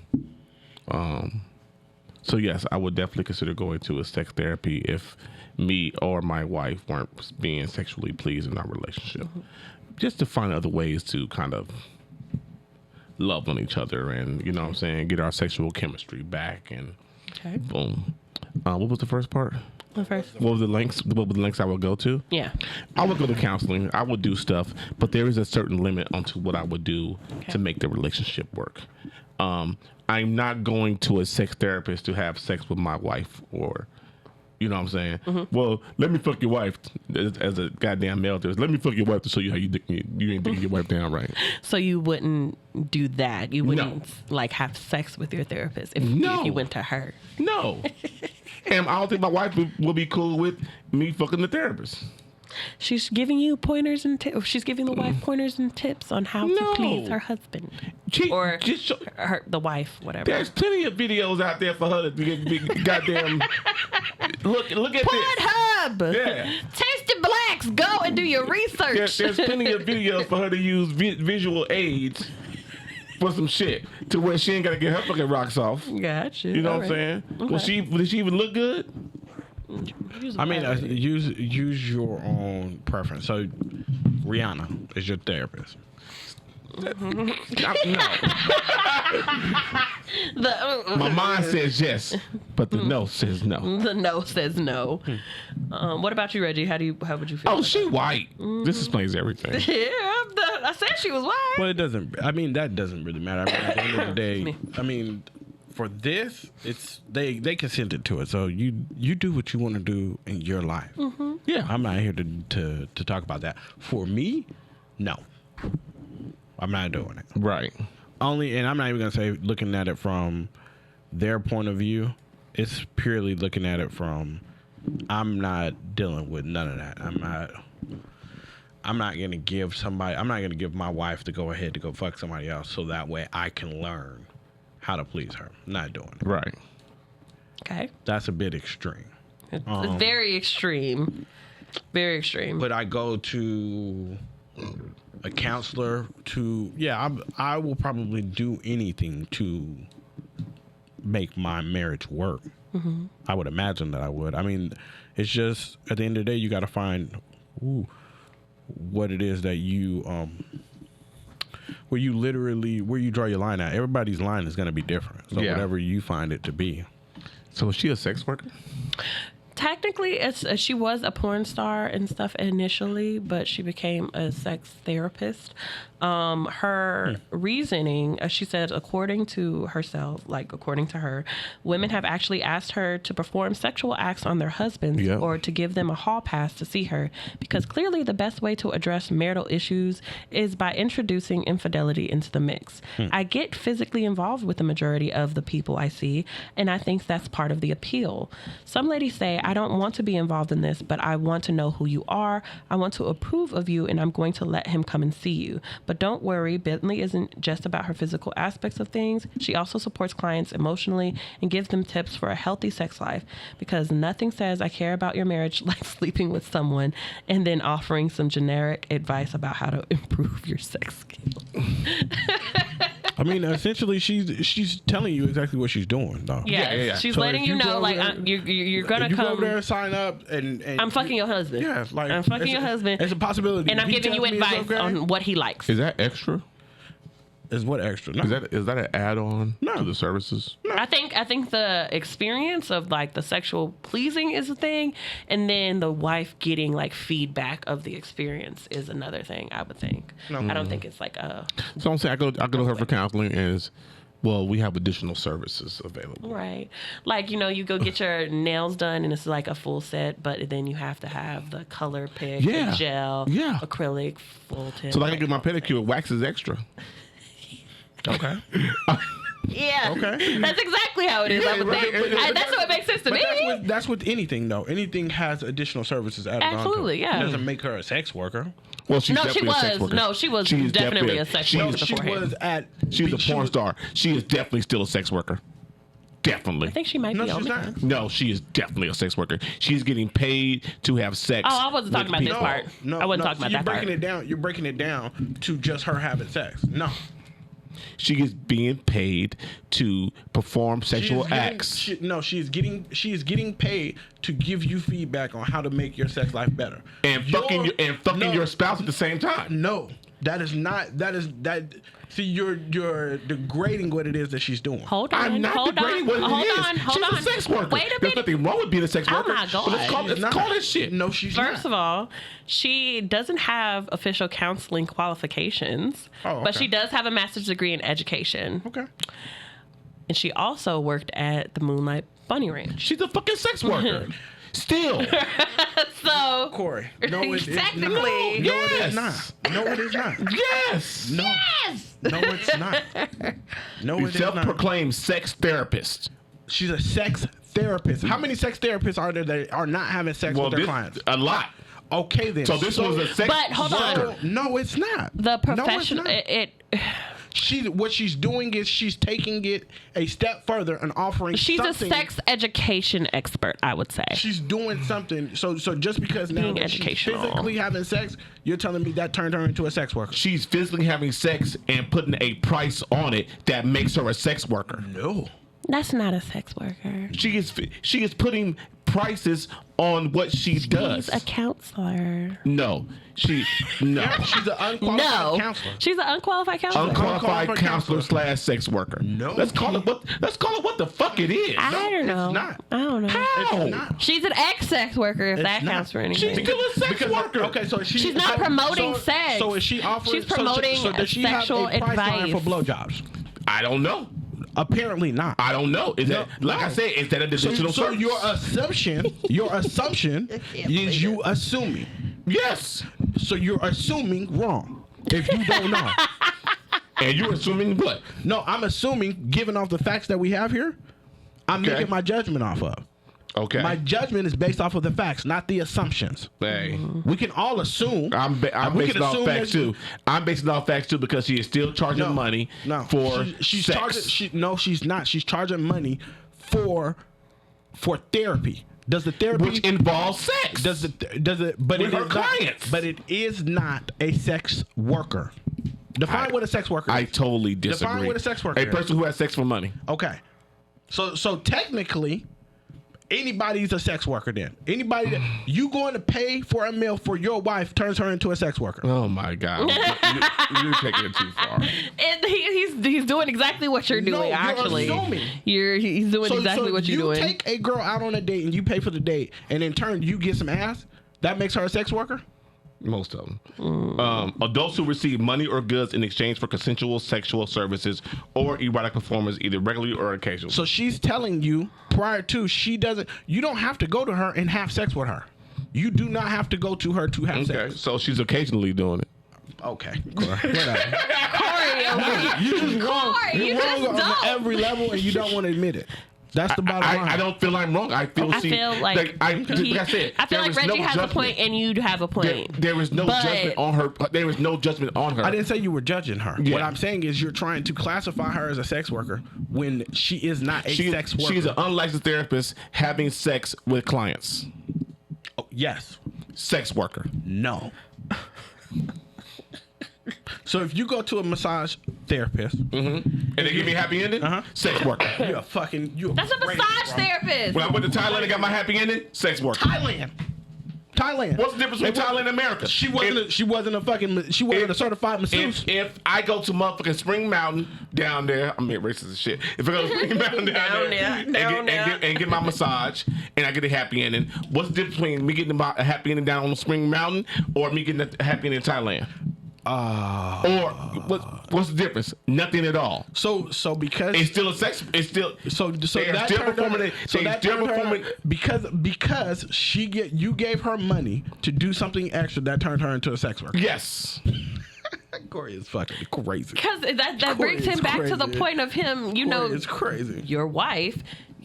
So yes, I would definitely consider going to a sex therapy if me or my wife weren't being sexually pleased in our relationship. Just to find other ways to kind of love on each other and, you know what I'm saying, get our sexual chemistry back and Okay. boom. What was the first part? The first. What were the lengths? What were the lengths I would go to? Yeah. I would go to counseling. I would do stuff, but there is a certain limit onto what I would do to make the relationship work. I'm not going to a sex therapist to have sex with my wife, or, you know what I'm saying? Well, let me fuck your wife as a goddamn male therapist. Let me fuck your wife to show you how you ain't dicking your wife down right. So you wouldn't do that? You wouldn't like have sex with your therapist if you went to her? No. And I don't think my wife will be cool with me fucking the therapist. She's giving you pointers and tips. She's giving the wife pointers and tips on how to please her husband or the wife, whatever. There's plenty of videos out there for her to get goddamn. Look at Pornhub. this. Yeah. Tasty Blacks. Go and do your research. There's plenty of videos for her to use visual aids for some shit to where she ain't gotta get her fucking rocks off. Gotcha. You know what I'm saying? Okay. Did she even look good? I mean, use your own preference. So, Rihanna is your therapist. No. The My mind says yes, but the no says no. The no says no. What about you, Reggie? How would you feel? Oh, she white. This explains everything. Yeah, I said she was white. Well, it doesn't. I mean, that doesn't really matter. I mean, at the end of the day, I mean, for this, it's they consented to it. So you do what you want to do in your life. Yeah. I'm not here to talk about that. For me, no, I'm not doing it. Right. And I'm not even gonna say looking at it from their point of view. It's purely looking at it from, I'm not dealing with none of that. I'm not gonna give my wife to go ahead to go fuck somebody else so that way I can learn how to please her. I'm not doing it. Right. Okay. That's a bit extreme. It's very extreme. Very extreme. But I go to a counselor I will probably do anything to make my marriage work. I would imagine that I would. I mean, it's just at the end of the day, you got to find what it is that you where you draw your line at. Everybody's line is going to be different. So whatever you find it to be. So is she a sex worker? technically, she was a porn star and stuff initially, but she became a sex therapist. Her reasoning, she said, according to herself, like according to her, women have actually asked her to perform sexual acts on their husbands or to give them a hall pass to see her, because clearly the best way to address marital issues is by introducing infidelity into the mix. I get physically involved with the majority of the people I see, and I think that's part of the appeal. Some ladies say, I don't want to be involved in this, but I want to know who you are. I want to approve of you, and I'm going to let him come and see you. But don't worry, Bentley isn't just about her physical aspects of things. She also supports clients emotionally and gives them tips for a healthy sex life, because nothing says I care about your marriage like sleeping with someone and then offering some generic advice about how to improve your sex skills. I mean, essentially, she's telling you exactly what she's doing, though. Yeah. She's So letting if you you know, go like, there- you're gonna You come. go over there and sign up, and I'm fucking your husband. Yeah, it's like I'm fucking it's your husband. It's a possibility, And I'm If he giving you tells me it's advice okay, on what he likes. Is that extra? Is what extra? No. Is that an add-on No. to the services? I think the experience of like the sexual pleasing is a thing, and then the wife getting like feedback of the experience is another thing. I would think. I don't think it's like a So I'm saying I go to her for counseling is, well, we have additional services available. right. Like, you go get your nails done and it's like a full set, but then you have to have the color pick, Yeah. the gel, Yeah. acrylic, full tip. So like I get my pedicure, wax is extra. Okay. Yeah. Okay. That's exactly how it is. I would right. think. That's what makes sense to me. That's with anything, though. Anything has additional services added on to it. Absolutely, yeah. It doesn't make her a sex worker. Well, she's No, she definitely a sex was. worker. No, she was She's definitely a sex she's- worker. She beforehand. was at. She's a she porn was- star. She is definitely still a sex worker. Definitely. I think she might No, be she's on not. that. No, she is definitely a sex worker. She's getting paid to have sex. Oh, I wasn't talking with about this people. part. I wasn't talking about you're that part. breaking it down. You're breaking it down to just her having sex. No. She is being paid to perform sexual She is getting- acts. she is getting paid to give you feedback on how to make your sex life better. and fucking No. your spouse at the same time. No, that is not. That. See, you're degrading what it is that she's doing. Hold on. I'm not hold degrading on. what it hold is. on. Hold She's on. a sex worker. Wait a There's minute. nothing wrong with being a sex Oh worker. my But God. let's call this shit. No, she's First not. of all, she doesn't have official counseling qualifications, Oh, but okay. she does have a master's degree in education. Okay. And she also worked at the Moonlight Bunny Ranch. She's a fucking sex worker. Still. So, Corey. No, it is not. Technically. No, it Yes. is not. No, it is not. Yes. No. yes! No, it's not. No, it is not. Self-proclaimed sex therapist. She's a sex therapist. How many sex therapists are there that are not having sex with their clients? a lot. Okay, then. So this was a sex But hold on. worker. No, it's not. The professional, No, it's not. What she's doing is she's taking it a step further and offering she's something. a sex education expert, I would say. She's doing something. So just because now Being that she's educational. physically having sex, you're telling me that turned her into a sex worker? She's physically having sex and putting a price on it that makes her a sex worker. No. That's not a sex worker. She is putting prices on what she does. She's a counselor. No. She's She's an unqualified counselor. She's an unqualified counselor. unqualified counselor counselor. / sex worker. No. Let's call it what the fuck it is. I don't know. it's not. I don't know. How? It's not. She's an ex-sex worker, if It's that not. counts for She's anything. still a sex worker. Okay, so She's not promoting sex. So is she offering? She's promoting so does she sexual have a price line advice. for blowjobs? I don't know. Apparently not. I don't know. Is that like I said? Is that a additional So service? your assumption is you assuming. Yes. So you're assuming wrong if you don't know. And you're assuming what? No, I'm assuming, given off the facts that we have here, I'm Okay. making my judgment off of. Okay. My judgment is based off of the facts, not the assumptions. Hey. We can all assume. I'm we basing can it off assume facts that- too. I'm basing it off facts too because she is still charging money for she's sex. charging. No, she's not. She's charging money for therapy. Does the therapy which involves sex. does it? But With it her is not, clients. But it is not a sex worker. Define what a sex worker I is. totally disagree. Define what a sex worker A is. person who has sex for money. Okay. So technically, anybody's a sex worker then. Anybody that you going to pay for a meal for your wife turns her into a sex worker. Oh my God. You're taking it too far. And he's doing exactly what you're doing. No, you're actually, assuming. He's doing exactly what you're doing. You take a girl out on a date and you pay for the date, and in turn you get some ass. That makes her a sex worker. Most of them. Adults who receive money or goods in exchange for consensual sexual services or erotic performance, either regularly or occasionally. So she's telling you prior to you don't have to go to her and have sex with her. You do not have to go to her to have Okay, sex. so she's occasionally doing it. Okay. Whatever. Corey, You just wrong. Corey, you You're wrong just on don't. every level, and you don't want to admit it. That's the bottom line. I don't feel I'm wrong. I feel I feel like I said, I feel like Reggie has a point and you have a point. There is no judgment on her. There is no judgment on her. I didn't say you were judging her. Yeah. What I'm saying is you're trying to classify her as a sex worker when she is not a sex worker. She's an unlicensed therapist having sex with clients. Oh, yes. Sex worker. No. So if you go to a massage therapist, And they give me a happy ending, sex worker. you're That's a crazy, massage bro. therapist. When I went to Thailand and got my happy ending, sex worker. Thailand. What's the difference between Thailand and America? She wasn't a certified masseuse. If I go to motherfucking Spring Mountain down there, I'm being racist as shit. If I go to Spring Mountain down there and get my massage and I get a happy ending, what's the difference between me getting a happy ending down on Spring Mountain or me getting a happy ending in Thailand? Or what's the difference? Nothing at all. So because It's still a sex. It's still that turned her, because you gave her money to do something extra that turned her into a sex worker. Yes. Corey is fucking crazy. Because that brings him back to the point of him, It's crazy. your wife.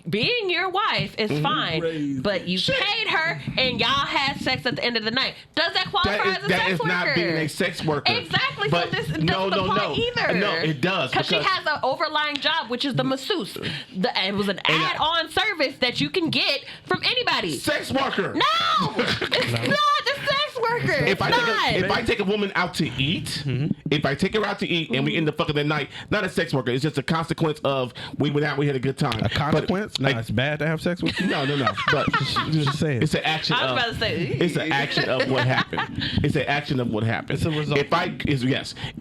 Being your wife is fine, Crazy. but you paid her and y'all had sex at the end of the night. Does that qualify as a That sex is worker? not being a sex worker. Exactly. But so this doesn't no, apply either. No, it does. Because she has an overlying job, which is the masseuse. It was an add-on service that you can get from anybody. Sex worker. No, it's not a sex worker. If It's not. I take a woman out to eat, if I take her out to eat and we end up fucking that night, not a sex worker. It's just a consequence of we went out, we had a good time. A consequence? But, It's bad to have sex with you. No. But Just saying. it's an action. I was about to say. It's an action of what happened. It's an action of what happened. It's a result.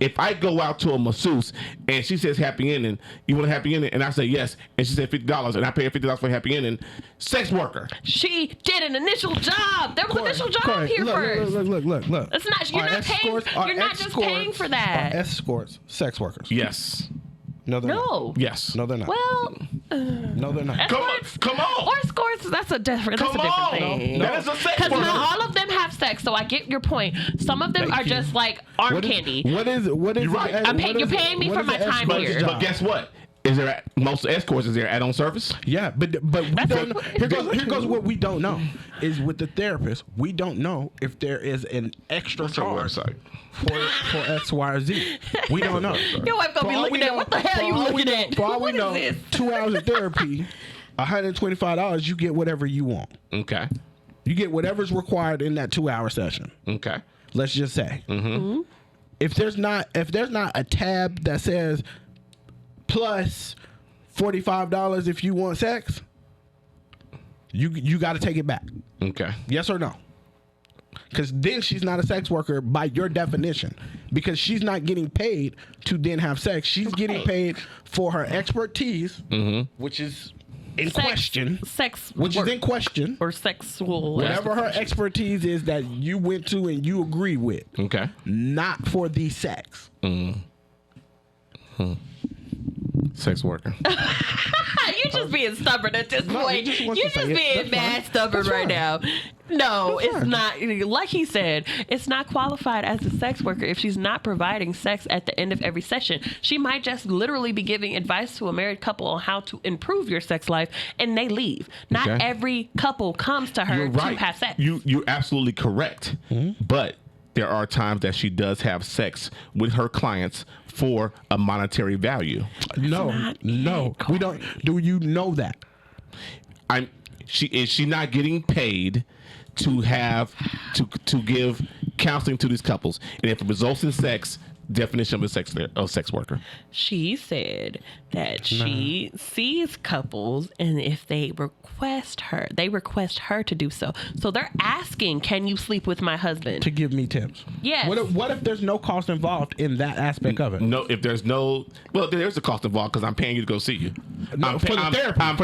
If I go out to a masseuse and she says happy ending, you want a happy ending, and I say yes, and she said $50, and I pay her $50 for a happy ending, sex worker. She did an initial job. There was an initial job here first. Look. It's not. You're not paying. You're not just paying for that. Are escorts sex workers? Yes. No, they're not. No. Yes. No, they're not. Well, No, they're not. Come on. or escorts. That's a different Come on. thing. That is a sex Because worker. not all of them have sex, so I get your point. Some of them Thank are you. just like arm What is- candy. What is? You're right. You're paying me for my time here. But guess what? Is there most escorts? Is there add-on service? Yeah, but we That's don't. it. Here goes what we don't know is with the therapist. We don't know if there is an extra What's our charge website? for X, Y, or Z. We don't know. Your wife gonna be looking at what the hell you looking at? For all we What is know, this? 2 hours of therapy, $125. You get whatever you want. Okay. You get whatever's required in that 2-hour session. Okay. Let's just say. Mm-hmm. If there's not a tab that says plus $45 if you want sex, you got to take it back. Okay. Yes or no? Because then she's not a sex worker by your definition. Because she's not getting paid to then have sex. She's getting paid for her expertise, which is in question. Which is in question. Or sexual. Whatever her expertise is that you went to and you agree with. Okay. Not for the sex. Sex worker. You just being stubborn at this No, point. he just wants You're to say just it. being That's mad fine. stubborn That's right fine. now. No, That's it's fine. not. Like he said, it's not qualified as a sex worker if she's not providing sex at the end of every session. She might just literally be giving advice to a married couple on how to improve your sex life, and they leave. Not Okay. every couple comes to her You're to right. have sex. You're absolutely correct. But there are times that she does have sex with her clients for a monetary value. No. We don't. Do you know that? Is she not getting paid to have to give counseling to these couples? And if it results in sex, definition of sex worker? She said that she sees couples, and if they request her to do so. So they're asking, "Can you sleep with my husband?" To give me tips. Yes. What if there's no cost involved in that aspect of it? No, if there's no, well, there's a cost involved because I'm paying you to go see you. No, for the therapy. I'm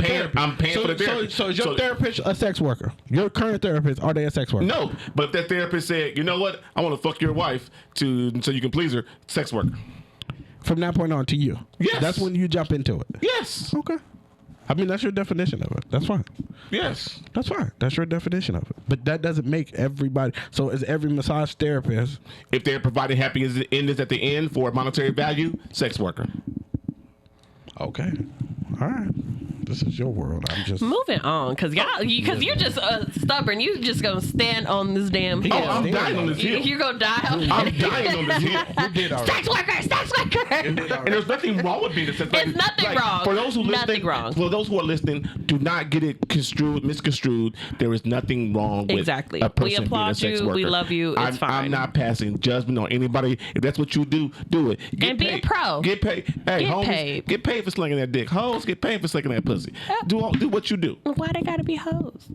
paying for the therapy. So is your therapist a sex worker? Your current therapist, are they a sex worker? No, but if that therapist said, you know what, I want to fuck your wife so you can please her, sex worker. From that point on to you. Yes. That's when you jump into it. Yes. Okay. I mean, that's your definition of it. That's fine. Yes. That's fine. That's your definition of it. But that doesn't make everybody. So is every massage therapist? If they're providing happiness at the end for monetary value, sex worker. Okay. All right. This is your world. I'm just moving on, because you're just stubborn. You just gonna stand on this damn hill. Oh, I'm dying on this hill. You're gonna die on it. I'm dying on this hill. You did already. Sex worker. And there's nothing wrong with being a sex worker. There's nothing wrong. For those who Nothing wrong. For those who are listening, do not get it misconstrued. There is nothing wrong with Exactly. a person We applaud being a sex you. worker. We love you. It's fine. I'm not passing judgment on anybody. If that's what you do, do it. Get And be paid. a pro. Get paid. Hey, Get homies, paid. get paid for slinging that dick. Hoes, get paid for slinging that pussy. Do what you do. Why they gotta be hoes?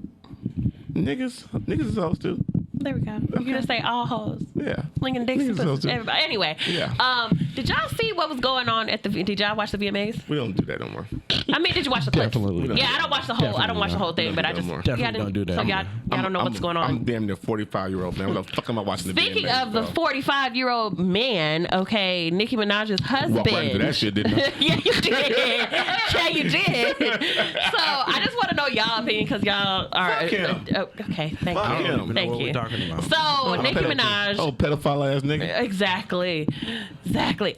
Niggas is hoes too. There we go. You're gonna say all hoes. Yeah. Slinging dicks and Niggas is hoes pussies. too. Everybody. Anyway. Yeah. Did y'all see what was going on at the? Did y'all watch the VMAs? We don't do that no more. I mean, did you watch the clips? Definitely not. Yeah, I don't watch the whole. I don't watch the whole thing, but I just Definitely don't do that. So y'all don't know what's going on. I'm damn near 45-year-old man. What the fuck am I watching the Speaking VMAs, of the bro? 45-year-old man, okay, Nicki Minaj's husband. Walked right into that shit, didn't I? Yeah, you did. Yeah, you did. So I just want to know y'all opinion because y'all are Fuck him. okay. Thank Fuck you. him. know Thank what you. we're talking about. So Nicki Minaj. Oh, pedophile ass nigga. Exactly.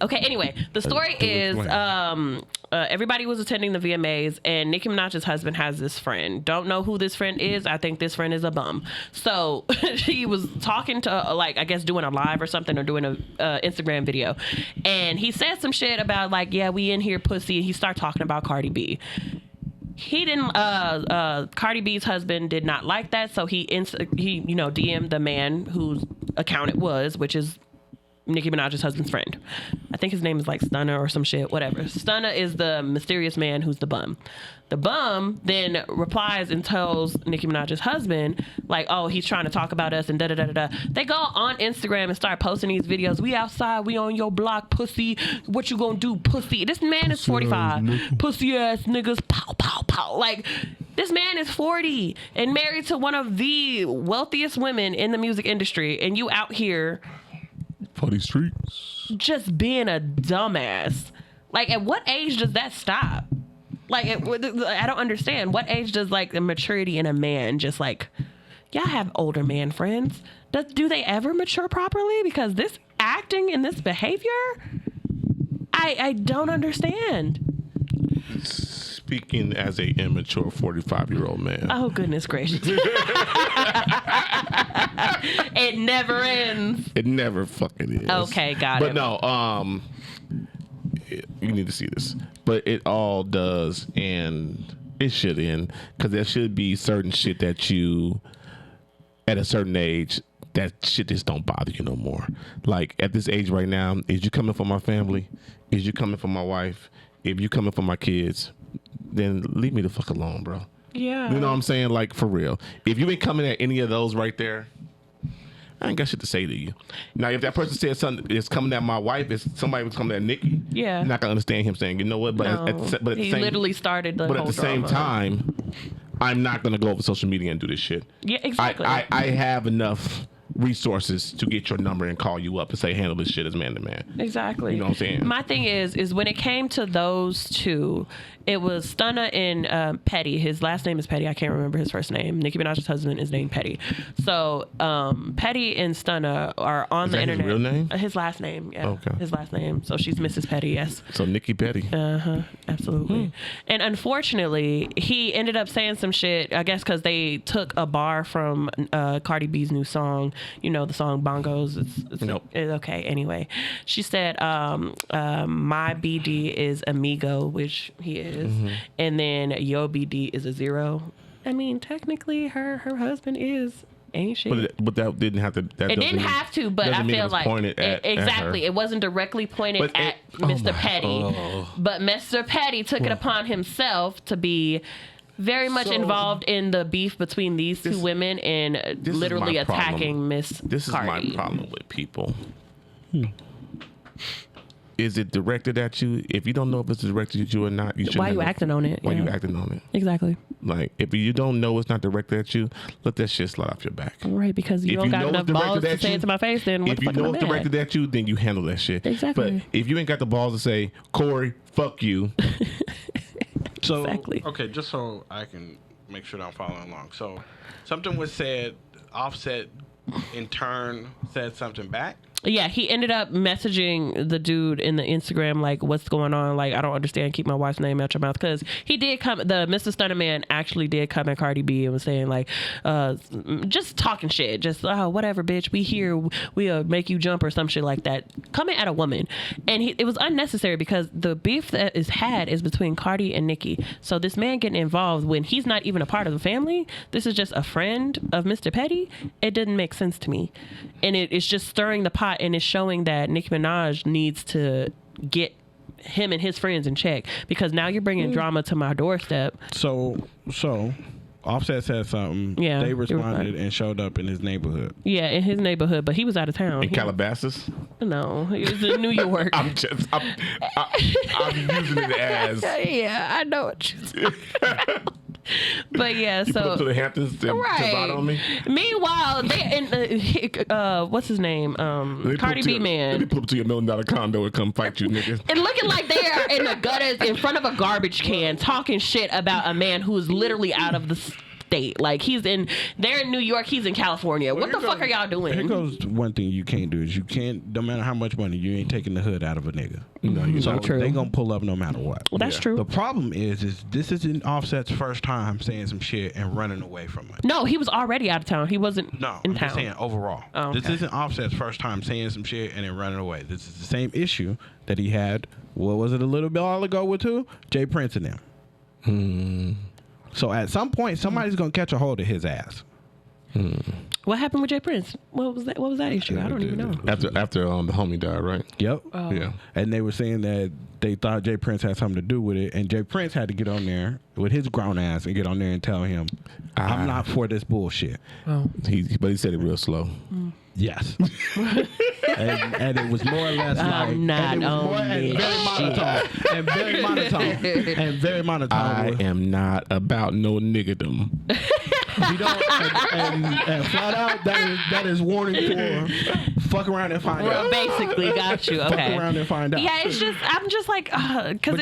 Okay. Anyway, the story is everybody was attending the VMAs, and Nicki Minaj's husband has this friend. Don't know who this friend is. I think this friend is a bum. So he was talking to, I guess, doing a live or something, or doing a Instagram video, and he said some shit about yeah, we in here pussy, and he started talking about Cardi B. He didn't. Cardi B's husband did not like that, so he DM'd the man whose account it was, which is Nicki Minaj's husband's friend. I think his name is Stunna or some shit, whatever. Stunna is the mysterious man who's the bum. The bum then replies and tells Nicki Minaj's husband, oh, he's trying to talk about us and da-da-da-da-da. They go on Instagram and start posting these videos. We outside, we on your block, pussy. What you gonna do, pussy? This man is 45. Pussy ass niggas, pow, pow, pow. This man is 40 and married to one of the wealthiest women in the music industry, and you out here For these streets. just being a dumbass. At what age does that stop? I don't understand. What age does the maturity in a man just y'all have older man friends? Do they ever mature properly? Because this acting and this behavior, I don't understand. Speaking as a immature 45-year-old man. Oh, goodness gracious. It never ends. It never fucking is. Okay, got it. But no, you need to see this. But it all does, and it should end, because there should be certain shit that you, at a certain age, that shit just don't bother you no more. At this age right now, is you coming for my family? Is you coming for my wife? If you coming for my kids, then leave me the fuck alone, bro. Yeah. You know what I'm saying? For real. If you ain't coming at any of those right there, I ain't got shit to say to you. Now, if that person said something is coming at my wife, if somebody was coming at Nikki, Yeah. you're not gonna understand him saying, you know what? But No. at the He same, literally started the But at whole the same drama. time, I'm not gonna go over social media and do this shit. Yeah, exactly. I have enough resources to get your number and call you up and say, handle this shit as man to man. Exactly. You know what I'm saying? My thing is when it came to those two, it was Stunna and Petty. His last name is Petty. I can't remember his first name. Nicki Minaj's husband is named Petty. So Petty and Stunna are on the that his internet. real name? His last name. Yeah. Okay. His last name. So she's Mrs. Petty. Yes. So Nikki Petty. Absolutely. And unfortunately, he ended up saying some shit, I guess because they took a bar from Cardi B's new song, the song Bongos. It's okay. Anyway, she said, my BD is Amigo, which he is. And then your BD is a 0. I mean, technically her husband is ain't shit. But that didn't have to. That It didn't have to, but I feel like exactly. It wasn't directly pointed at Mr. Petty, but Mr. Petty took it upon himself to be very much involved in the beef between these two women and literally attacking Miss Cardi. This is my problem with people. Is it directed at you? If you don't know if it's directed at you or not, you should. Why are you acting on it? Why you acting on it? Exactly. Like, if you don't know it's not directed at you, let that shit slide off your back. Right, because you don't got enough balls to say it to my face, then what the fuck am I mad? If you know it's directed at you, then you handle that shit. Exactly. But if you ain't got the balls to say, Corey, fuck you. So, exactly. Okay, just so I can make sure that I'm following along. So, something was said, Offset in turn said something back. Yeah, he ended up messaging the dude in the Instagram, like, what's going on? Like, I don't understand. Keep my wife's name out your mouth. Because he did come, the Mr. Stunner Man actually did come at Cardi B and was saying, like, just talking shit. Just, oh, whatever, bitch. We here. We'll make you jump or some shit like that. Coming at a woman. And it was unnecessary because the beef that is had is between Cardi and Nicki. So this man getting involved when he's not even a part of the family, this is just a friend of Mr. Petty. It didn't make sense to me. And it's just stirring the pot. And it's showing that Nicki Minaj needs to get him and his friends in check because now you're bringing drama to my doorstep. So Offset said something. Yeah, they responded and showed up in his neighborhood. Yeah, in his neighborhood, but he was out of town. In Calabasas? No, he was in New York. I'm using it as. Yeah, I know what you said. But yeah, you so put up to the Hamptons to ride on me. Meanwhile, they what's his name? Cardi B man. They put up to your $1 million condo and come fight you, niggas. And looking like they are in the gutters in front of a garbage can, talking shit about a man who is literally out of the state. Like they're in New York, he's in California. What the fuck are y'all doing? Here goes one thing you can't do is you can't. No matter how much money, you ain't taking the hood out of a nigga. So true. They gonna pull up no matter what. Well, that's true. The problem is this isn't Offset's first time saying some shit and running away from it. No, he was already out of town. He wasn't in I'm town. just saying overall. Oh, okay. This isn't Offset's first time saying some shit and then running away. This is the same issue that he had. What was it a little bit all ago with who? Jay Prince and them. So at some point, somebody's gonna catch a hold of his ass. What happened with Jay Prince? What was that issue? I don't even know. After the homie died, right? Yep. Oh. Yeah. And they were saying that they thought Jay Prince had something to do with it, and Jay Prince had to get on there with his grown ass and get on there and tell him, "I'm not for this bullshit." Oh. But he said it real slow. Yes. and it was more or less I'm like, not on and very monotone. And very monotone. I am not about no niggerdom. You know, and flat out, that is warning for fuck around and find out. Basically, got you. Okay. Fuck around and find out. Yeah, I'm just like, because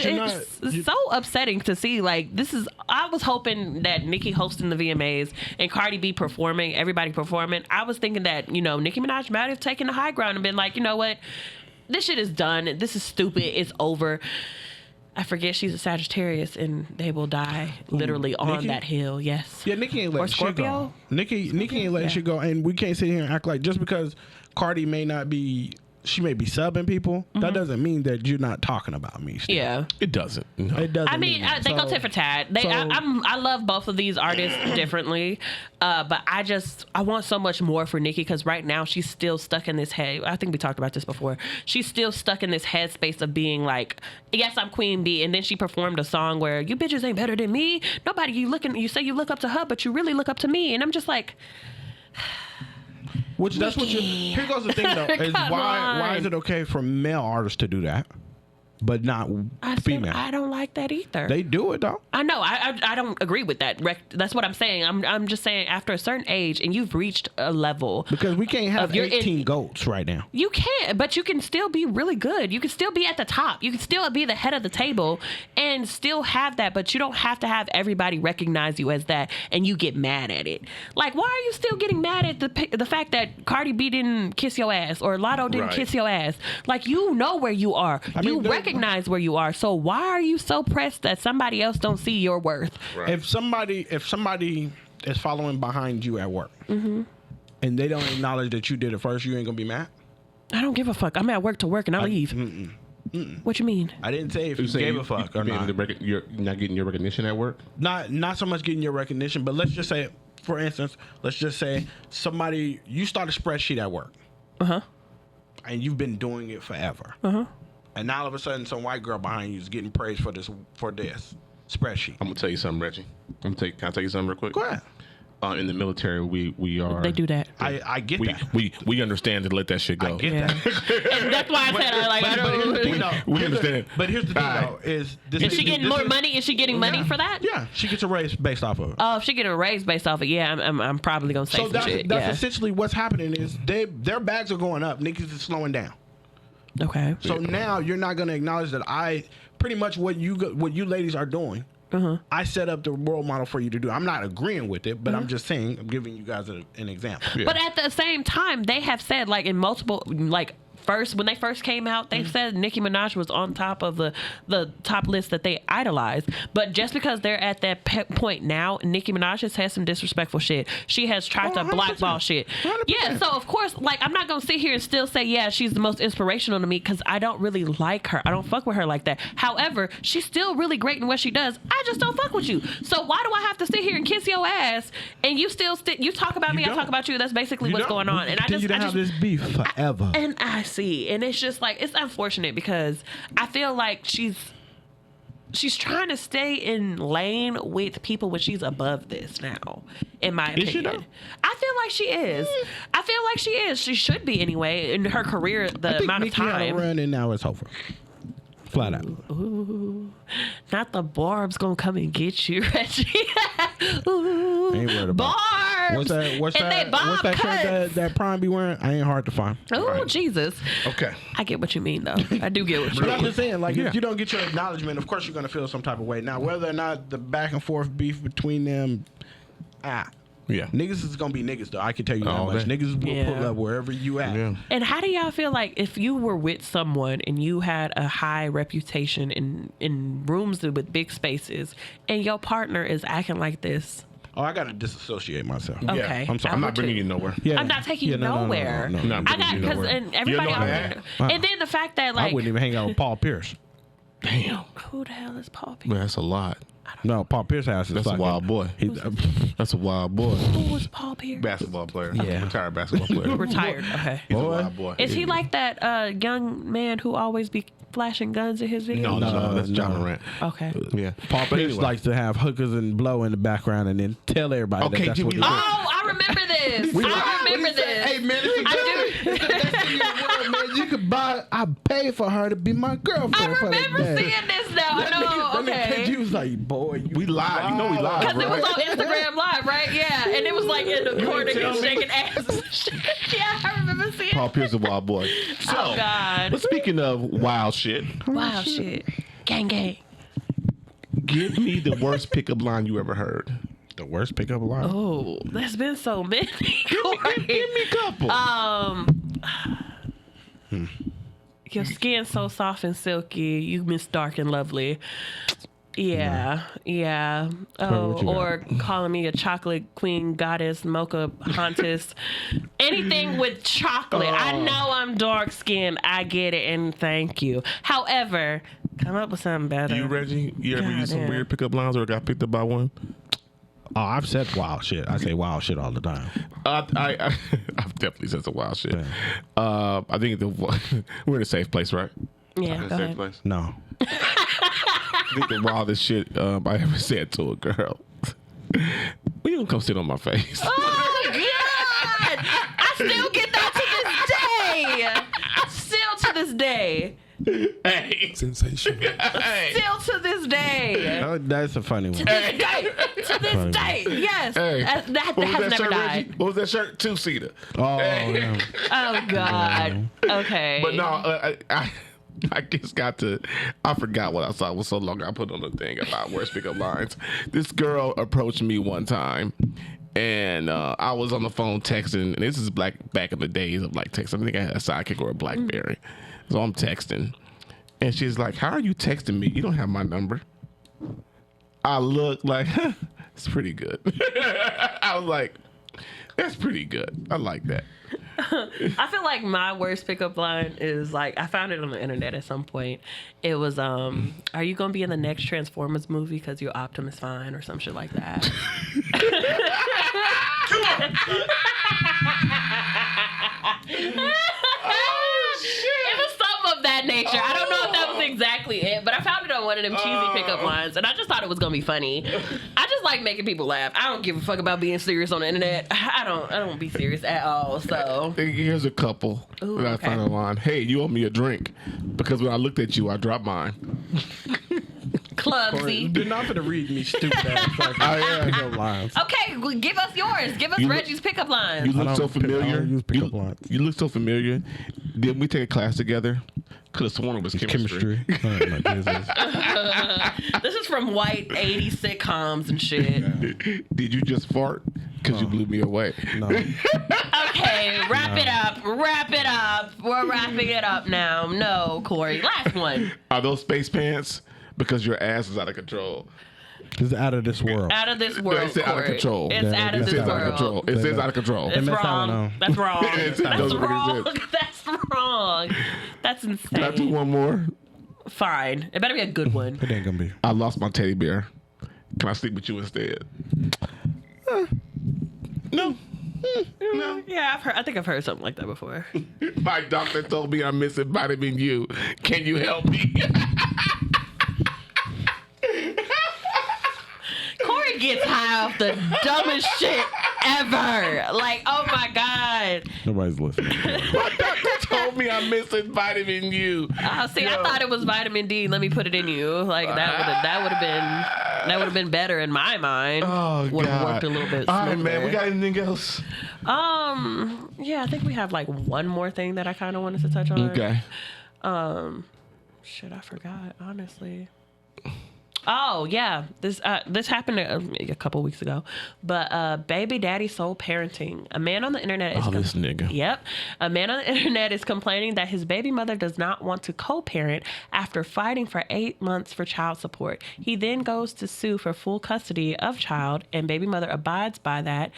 it's so upsetting to see. Like, I was hoping that Nicki hosting the VMAs and Cardi B performing, everybody performing. I was thinking that, Nicki Minaj might have taken the high ground and been like, you know what, this shit is done. This is stupid. It's over. I forget she's a Sagittarius and they will die literally on Nicki? That hill. Yes. Yeah, Nicki ain't letting shit go. Nicki ain't letting shit go, and we can't sit here and act like just because Cardi may be subbing people, that doesn't mean that you're not talking about me still. Yeah. It doesn't. No. It doesn't. I mean, they go tit for tat. I love both of these artists differently, but I want so much more for Nicki because right now she's still stuck in this head. I think we talked about this before. She's still stuck in this headspace of being like, yes, I'm Queen Bee, and then she performed a song where you bitches ain't better than me. Nobody, you say you look up to her, but you really look up to me, and I'm just like. Which that's what you. Here goes the thing though: is why is it okay for male artists to do that, but not female? I don't like that either. They do it though. I know. I don't agree with that. That's what I'm saying. I'm just saying after a certain age and you've reached a level because we can't have 18 goats right now. You can't, but you can still be really good. You can still be at the top. You can still be the head of the table and still have that. But you don't have to have everybody recognize you as that and you get mad at it. Like, why are you still getting mad at the fact that Cardi B didn't kiss your ass or Lotto didn't kiss your ass? Like, you know where you are. You recognize where you are. So why are you so pressed that somebody else don't see your worth? Right. If somebody is following behind you at work and they don't acknowledge that you did it first, you ain't gonna be mad? I don't give a fuck. I'm at work to work and I leave. What you mean? I didn't say if you gave a fuck or not. You're not getting your recognition at work? Not so much getting your recognition, but let's just say for instance, let's just say you start a spreadsheet at work. And you've been doing it forever. And now all of a sudden, some white girl behind you is getting praised for this spreadsheet. I'm gonna tell you something, Reggie. Can I tell you something real quick? Go ahead. In the military, we are. They do that. I get that. We understand to let that shit go. I get that. And that's why I said I don't. We understand. But here's the thing, though: is she getting more money? Is she getting money for that? Yeah, she gets a raise based off of it. Oh, if she get a raise based off it, yeah, I'm probably gonna say So some that's shit. essentially what's happening is their bags are going up, niggas is slowing down. Okay. So now you're not gonna acknowledge that pretty much what you ladies are doing. I set up the role model for you to do. I'm not agreeing with it, but I'm just saying, I'm giving you guys an example. Yeah. But at the same time, they have said like in multiple when they first came out, they said Nicki Minaj was on top of the top list that they idolized. But just because they're at that point now, Nicki Minaj has had some disrespectful shit. She has tried to blackball shit. 100%. Yeah, so of course, like I'm not gonna sit here and still say yeah she's the most inspirational to me because I don't really like her. I don't fuck with her like that. However, she's still really great in what she does. I just don't fuck with you. So why do I have to sit here and kiss your ass and you still you talk about me, I talk about you? That's basically what's going on. And I just have this beef forever. And I see, and it's just like it's unfortunate because I feel like she's trying to stay in lane with people when she's above this now, in my opinion. Is she though? I feel like she is. I feel like she is. She should be anyway in her career. The amount of time. Run and now it's over. Flat out. Ooh, not the Barb's gonna come and get you, Reggie. Ooh, Ain't worried about Barb's. What's and that? They Bob What's that cuts. shirt that Prime be wearing? I ain't hard to find. Oh, Jesus. Okay. I get what you mean, though. I do get what you But I'm mean. just saying, like, if you don't get your acknowledgement, of course you're gonna feel some type of way. Now, whether or not the back and forth beef between them, Yeah. niggas is gonna be niggas though. I can tell you that All much. day. Niggas will Yeah. pull up wherever you at. Yeah. And how do y'all feel like if you were with someone and you had a high reputation in rooms with big spaces and your partner is acting like this? Oh, I gotta disassociate myself. Okay. I'm sorry. I'm I not would bringing too. you nowhere. Yeah. I'm not taking you no, nowhere. No. I'm not I bringing got you because nowhere. and everybody You know already that? and then the fact that I like wouldn't even hang out with Paul Pierce. Damn. who the hell is Paul Pierce? Man, that's a lot. No, Paul Pierce house is That's a fucking- wild boy. That's a wild boy. Who was Paul Pierce? Basketball player. Yeah. Retired basketball player. Retired. Okay. He's Boy. a wild boy. Is he like that young man who always be flashing guns in his videos? No, that's John no. Morant. Okay. Yeah. Paul But Pierce anyway. likes to have hookers and blow in the background and then tell everybody Okay, that that's Jimmy, what he look. does. Oh, I remember this. I remember this. Hey man, it's the best thing in the world, man. You could buy. I pay for her to be my girlfriend. I for remember that day. seeing this now. That No, nigga, okay. you was like, boy, We live. You know we live, Because it was right? on Instagram Live, right? Yeah. And it was like in the corner, he was shaking ass. Yeah, I remember seeing Paul Pierce, a wild boy. So, Oh, God. but speaking of wild shit, Wow, shit. Gang, gang. give me the worst pickup line you ever heard. The worst pickup line. Oh, there's been so many. Give me a couple. Your skin's so soft and silky. You miss dark and lovely. Yeah, yeah. Oh, what you got? or calling me a chocolate queen, goddess, mocha hauntess. Anything with chocolate. I know I'm dark skinned. I get it, and thank you. However, come up with something better. You, Reggie, you ever use some Goddamn. weird pickup lines or got picked up by one? Oh, I've said wild shit. I say wild shit all the time. I've definitely said some wild shit. I think we're in a safe place, right? Yeah, In a go safe ahead. place. No. I think the wildest shit I ever said to a girl. When you gonna come sit on my face? Oh, God! I still get that to this day. Still to this day. Hey, Sensational. hey, Still to this day. That's a funny one. To this day. Yes. hey. That What was has that never shirt, died. Reggie? What was that shirt? Two-seater. Oh, Hey. yeah. Oh, God. Okay. But no, I just got to. I forgot what I saw. It was so long. I put on the thing about worst pickup lines. This girl approached me one time, and I was on the phone texting. And this is back in the days of like texting. I think I had a Sidekick or a BlackBerry, so I'm texting, and she's like, "How are you texting me? You don't have my number." I look like it's pretty good. I was like, "That's pretty good. I like that." I feel like my worst pickup line is like I found it on the internet at some point. It was are you gonna be in the next Transformers movie because you're Optimus Prime or some shit like that? It was something of that nature. I don't know if that was exactly it, but I found it on one of them cheesy pickup lines, and I just thought it was gonna be funny. I just like making people laugh. I don't give a fuck about being serious on the internet. I don't be serious at all. So Here's a couple Ooh, that I okay. found online. Hey, you owe me a drink because when I looked at you, I dropped mine. clumsy. You're not gonna read me stupid ass fucking pickup lines. Okay, well, give us yours. Give us You look- Reggie's pickup lines. You look I so don't familiar. use pickup lines. You look so familiar. Didn't we take a class together? Could have sworn it was chemistry. Oh, my Jesus. This is from white 80s sitcoms and shit. Did you just fart? Because you blew me away. No. Okay, wrap it up. Wrap it up. We're wrapping it up now. No, Corey. Last one. Are those space pants? Because your ass is out of control. It's out of this world. Out of this No, world, it said out of Corey. control. It's Yeah, out it of It this says out of world. control. It says out of control. It's That's how I wrong. know. That's wrong. It That's doesn't really wrong. exist. That's wrong. That's Can I do insane. one more? Fine. It better be a good one. It ain't gonna be. I lost my teddy bear. Can I sleep with you instead? No. No. Yeah, I think I've heard something like that before. My doctor told me I'm missing vitamin U. Can you help me? Corey gets high off the dumbest shit ever. Like, oh my God. Nobody's listening. My doctor told me I'm missing vitamin U. See, I thought it was vitamin D. Let me put it in you. Like that would have been better in my mind. Oh, would have God. worked a little bit. All right, man. smoother. We got anything else? Yeah, I think we have like one more thing that I kind of wanted to touch on. Okay. Shit, I forgot, honestly. Oh yeah, this happened a couple weeks ago, but baby daddy soul parenting. A man on the internet is This nigga. Yep, a man on the internet is complaining that his baby mother does not want to co-parent after fighting for 8 months for child support. He then goes to sue for full custody of child, and baby mother abides by that,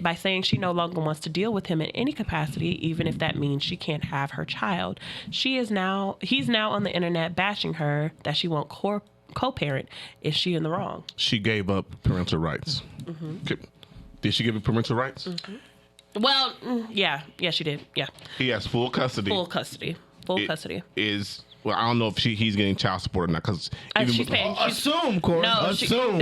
by saying she no longer wants to deal with him in any capacity, even if that means she can't have her child. He's now on the internet bashing her that she won't co-parent. Is she in the wrong? She gave up parental rights. Okay. Did she give up parental rights? Well, yeah, she did. Yeah, He has full custody. full custody. Is well, I don't know if he's getting child support or not because She's paying. Assume, Corey. No, Assume.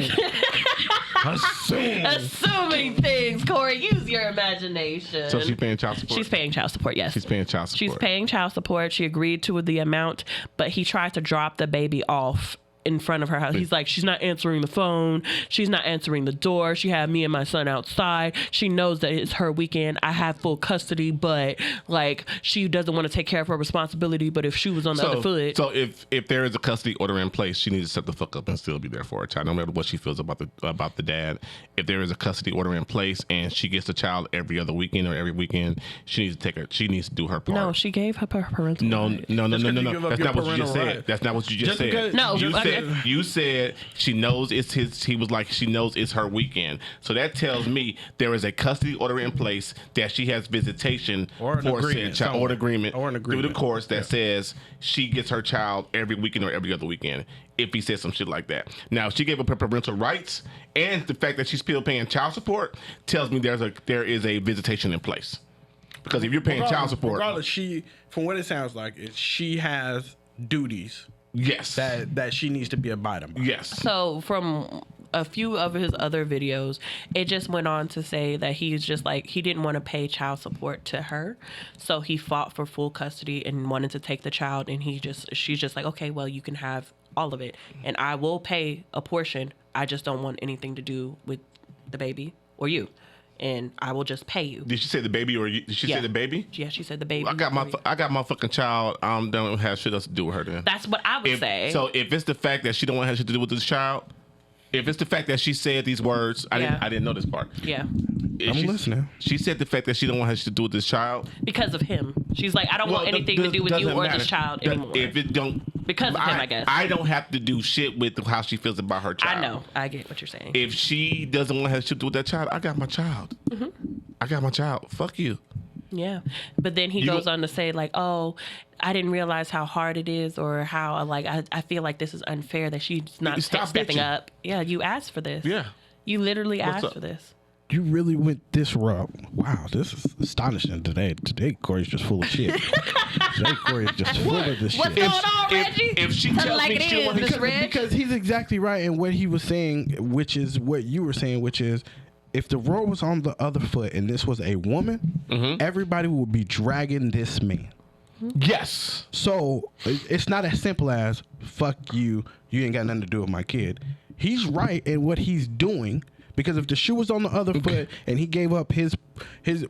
Assume. Assuming things, Corey. Use your imagination. So she's paying child support. She's paying child support. Yes, She's paying child support. She's paying child support. She agreed to the amount, but he tried to drop the baby off in front of her house. He's like, she's not answering the phone. She's not answering the door. She had me and my son outside. She knows that it's her weekend. I have full custody, but like she doesn't want to take care of her responsibility. But if she was on the other foot. So if there is a custody order in place, she needs to set the fuck up and still be there for her child, no matter what she feels about the dad. If there is a custody order in place and she gets the child every other weekend or every weekend, she needs to take her. She needs to do her part. No, she gave her parental No. rights. That's you not give up what your you just parental said. rights. That's not what you just Just because- said. No, you said she knows it's his. He was like, she knows it's her weekend. So that tells me there is a custody order in place that she has visitation Or an for agreement said child, or an agreement through the courts that says she gets her child every weekend or every other weekend. If he says some shit like that. Now, if she gave up her parental rights and the fact that she's still paying child support tells me there is a visitation in place. Because if you're paying child support, regardless, from what it sounds like, she has duties yes, that she needs to be abiding by. yes. So from a few of his other videos, it just went on to say that he's just like, he didn't want to pay child support to her. So he fought for full custody and wanted to take the child. And she's just like, okay, well, you can have all of it. And I will pay a portion. I just don't want anything to do with the baby or you. And I will just pay you. Did she say the baby or did she say the baby? Yeah, she said the baby. I got my fucking child. I don't have shit else to do with her then. That's what I would say. So if it's the fact that she don't want to have shit to do with this child, if it's the fact that she said these words, I didn't know this part. Yeah. I'm listening. She said the fact that she don't want to have shit to do with this child. Because of him. She's like, I don't want anything to do with you or this child anymore. If it don't, because of him, I guess. I don't have to do shit with how she feels about her child. I know. I get what you're saying. If she doesn't want to have shit to do with that child, I got my child. Mm-hmm. I got my child. Fuck you. Yeah. But then he goes on to say like, oh, I didn't realize how hard it is or how like I feel like this is unfair that she's not Stop stepping bitching. up. Yeah, you asked for this. Yeah. You literally What's asked up? for this. You really went this route. Wow, this is astonishing today. Today, Corey's just full of shit. Today, Corey is just full of this What's shit. going on, Reggie? If she Tell tells it like me it she is, wants Miss Reg. Because he's exactly right in what he was saying, which is what you were saying, which is if the role was on the other foot and this was a woman, everybody would be dragging this man. Yes. So it's not as simple as fuck you, you ain't got nothing to do with my kid. He's right in what he's doing. Because if the shoe was on the other foot and he gave up his,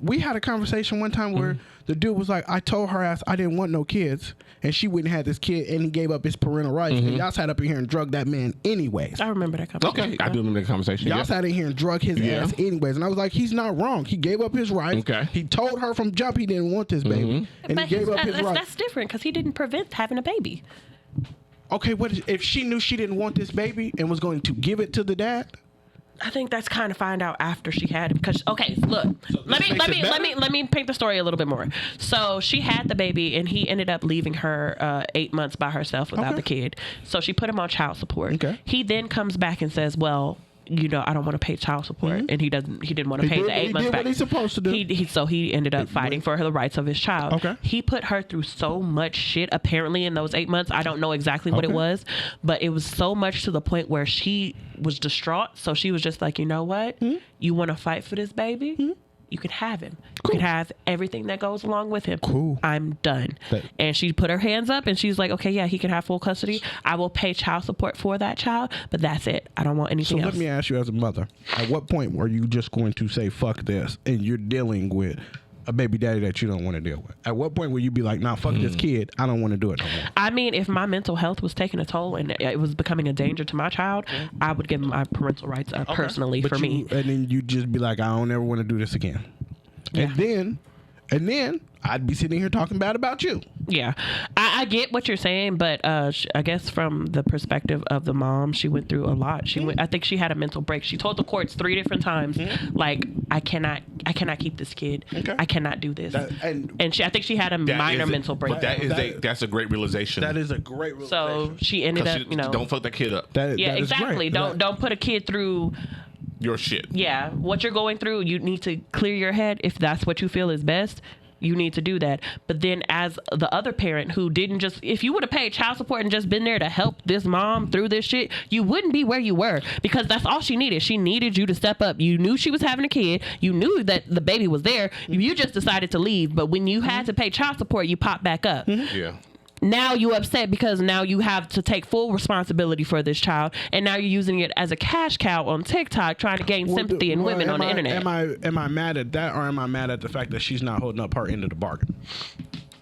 we had a conversation one time where the dude was like, I told her ass I didn't want no kids, and she wouldn't have this kid, and he gave up his parental rights, and y'all sat up in here and drugged that man anyways. I remember that conversation. Okay, I do remember the conversation. Y'all sat in here and drug his ass anyways, and I was like, he's not wrong. He gave up his rights. Okay. He told her from jump he didn't want this baby, and But he gave up his that's rights. different because he didn't prevent having a baby. Okay, if she knew she didn't want this baby and was going to give it to the dad? I think that's kind of find out after she had him. Because look, let me paint the story a little bit more. So she had the baby, and he ended up leaving her 8 months by herself without the kid. So she put him on child support. Okay. He then comes back and says, "Well, you know, I don't want to pay child support," and he didn't want to pay the 8 months back. He did what he's supposed to do. So he ended up fighting for the rights of his child. Okay. He put her through so much shit apparently in those 8 months. I don't know exactly what it was, but it was so much to the point where she was distraught. So she was just like, you know what? You want to fight for this baby? You can have him. You can have everything that goes along with him. Cool. I'm done. And she put her hands up and she's like, okay, yeah, he can have full custody. I will pay child support for that child, but that's it. I don't want anything else. Let me ask you as a mother, at what point are you just going to say, fuck this, and you're dealing with a baby daddy that you don't want to deal with? At what point will you be like, nah, fuck this kid, I don't want to do it no more? I mean, if my mental health was taking a toll and it was becoming a danger to my child, I would give my parental rights up personally But for me. And then you just be like, I don't ever want to do this again. Yeah. And then I'd be sitting here talking bad about you. Yeah, I get what you're saying, but I guess from the perspective of the mom, she went through a lot. I think she had a mental break. She told the courts 3 different times, like, I cannot keep this kid. Okay. I cannot do this. And I think she had a minor mental break. But that's a great realization. that is a great realization. So she ended up, don't fuck that kid up. That is exactly. great. Don't put a kid through. Your shit. Yeah, what you're going through, you need to clear your head. If that's what you feel is best, you need to do that. But then as the other parent who didn't just, if you would have paid child support and just been there to help this mom through this shit, you wouldn't be where you were, because that's all she needed. She needed you to step up. You knew she was having a kid. You knew that the baby was there. You just decided to leave. But when you had to pay child support, you popped back up. Yeah. Now you upset because now you have to take full responsibility for this child, and now you're using it as a cash cow on TikTok, trying to gain sympathy in women on the internet. Am I mad at that, or am I mad at the fact that she's not holding up her end of the bargain?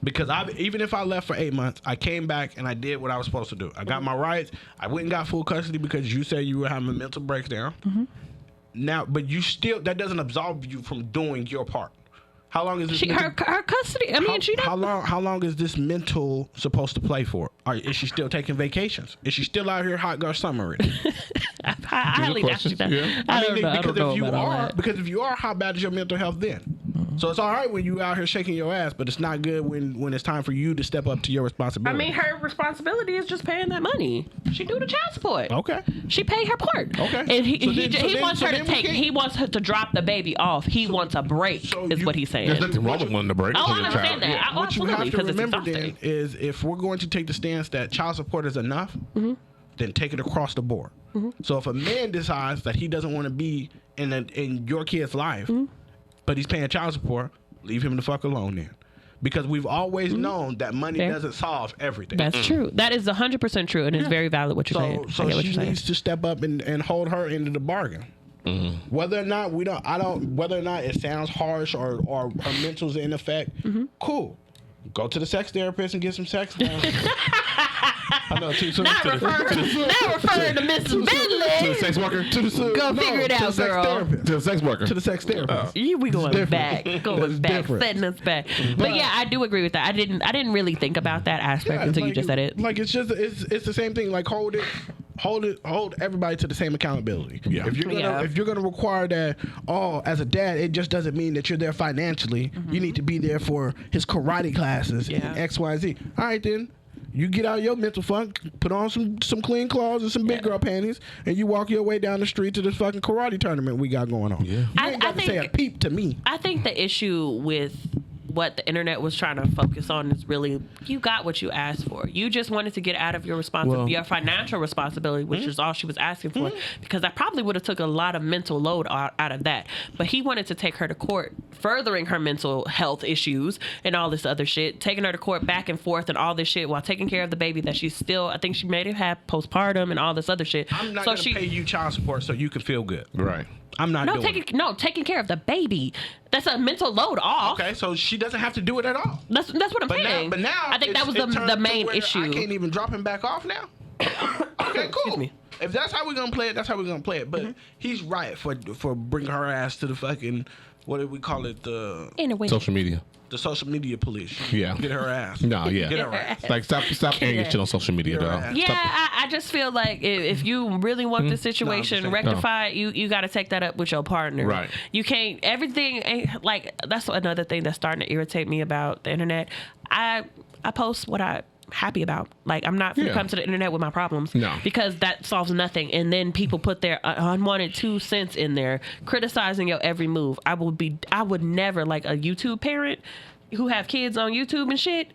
Because even if I left for 8 months, I came back and I did what I was supposed to do. I got my rights. I went and got full custody because you said you were having a mental breakdown. Now, but that doesn't absolve you from doing your part. How long is this? Her custody. I mean, How long is this mental supposed to play for? Is she still taking vacations? Is she still out here hot girl summer? I highly doubt that. Yeah. I don't know. Because if you are, how bad is your mental health then? So it's all right when you out here shaking your ass, but it's not good when it's time for you to step up to your responsibility. I mean, her responsibility is just paying that money. She do the child support. Okay. She paid her part. Okay. And he wants her to take. He wants her to drop the baby off. He wants a break. Is what he's saying. There's nothing wrong with wanting to break. Oh, I understand that. Yeah, what you Absolutely, have to because it's remember exhausting. then is if we're going to take the stance that child support is enough, then take it across the board. So if a man decides that he doesn't want to be in your kid's life, but he's paying child support, leave him the fuck alone then. Because we've always known that money doesn't solve everything. That's true. That is 100% true, and it's very valid what you're saying. So she needs to step up and hold her into the bargain. Whether or not whether or not it sounds harsh or her mental's in effect, cool. Go to the sex therapist and get some sex. I know, too soon. Not referring to Mrs. Bentley. To the sex worker? Go figure it out, girl. To the sex worker. To the sex therapist. We going back, different. setting us back. But yeah, I do agree with that. I didn't really think about that aspect until you just said it. Like it's the same thing. Like hold everybody to the same accountability. Yeah. If you're gonna require that, as a dad, it just doesn't mean that you're there financially. You need to be there for his karate classes, X, Y, Z. All right then. You get out your mental funk, put on some clean clothes and some big girl panties, and you walk your way down the street to this fucking karate tournament we got going on. Yeah. You ain't got to say a peep to me. I think the issue with what the internet was trying to focus on is really, you got what you asked for. You just wanted to get out of your your financial responsibility, which is all she was asking for, because that probably would have took a lot of mental load out of that. But he wanted to take her to court, furthering her mental health issues and all this other shit, taking her to court back and forth and all this shit while taking care of the baby that she's still, I think she made it have postpartum and all this other shit. I'm not going to pay you child support so you can feel good. Right. I'm not doing it. Taking care of the baby. That's a mental load off. Okay, so she doesn't have to do it at all. That's what I'm saying. But now I think that was the main issue. I can't even drop him back off now. Okay, cool. Excuse me. If that's how we're gonna play it, that's how we're gonna play it. But he's right for bringing her ass to the fucking, what do we call it, the Social media. The social media police. Yeah. Get her ass. No, yeah. Get her ass. Like, stop airing your shit on social media, dog. Yeah, I just feel like if you really want the situation rectified, you got to take that up with your partner. Right. You can't, everything ain't, like, that's another thing that's starting to irritate me about the internet. I post what I'm happy about. Like, I'm not going to come to the internet with my problems. No. Because that solves nothing. And then people put their unwanted 2 cents in there, criticizing your every move. I would never, like a YouTube parent who have kids on YouTube and shit.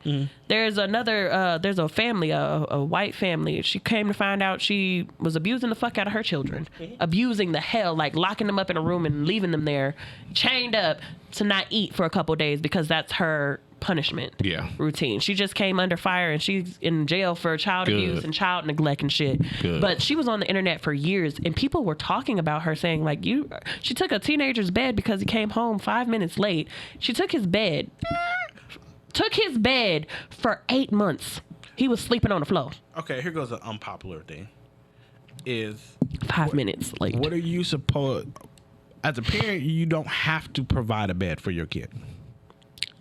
There's a family, a white family. She came to find out she was abusing the fuck out of her children. Abusing the hell, like locking them up in a room and leaving them there, chained up to not eat for a couple days because that's her punishment routine. She just came under fire and she's in jail for child abuse and child neglect and shit. But she was on the internet for years and people were talking about her saying like, she took a teenager's bed because he came home 5 minutes late. She took his bed for 8 months. He was sleeping on the floor. Okay, here goes an unpopular thing. Is 5 minutes late. What are you supposed, as a parent, you don't have to provide a bed for your kid.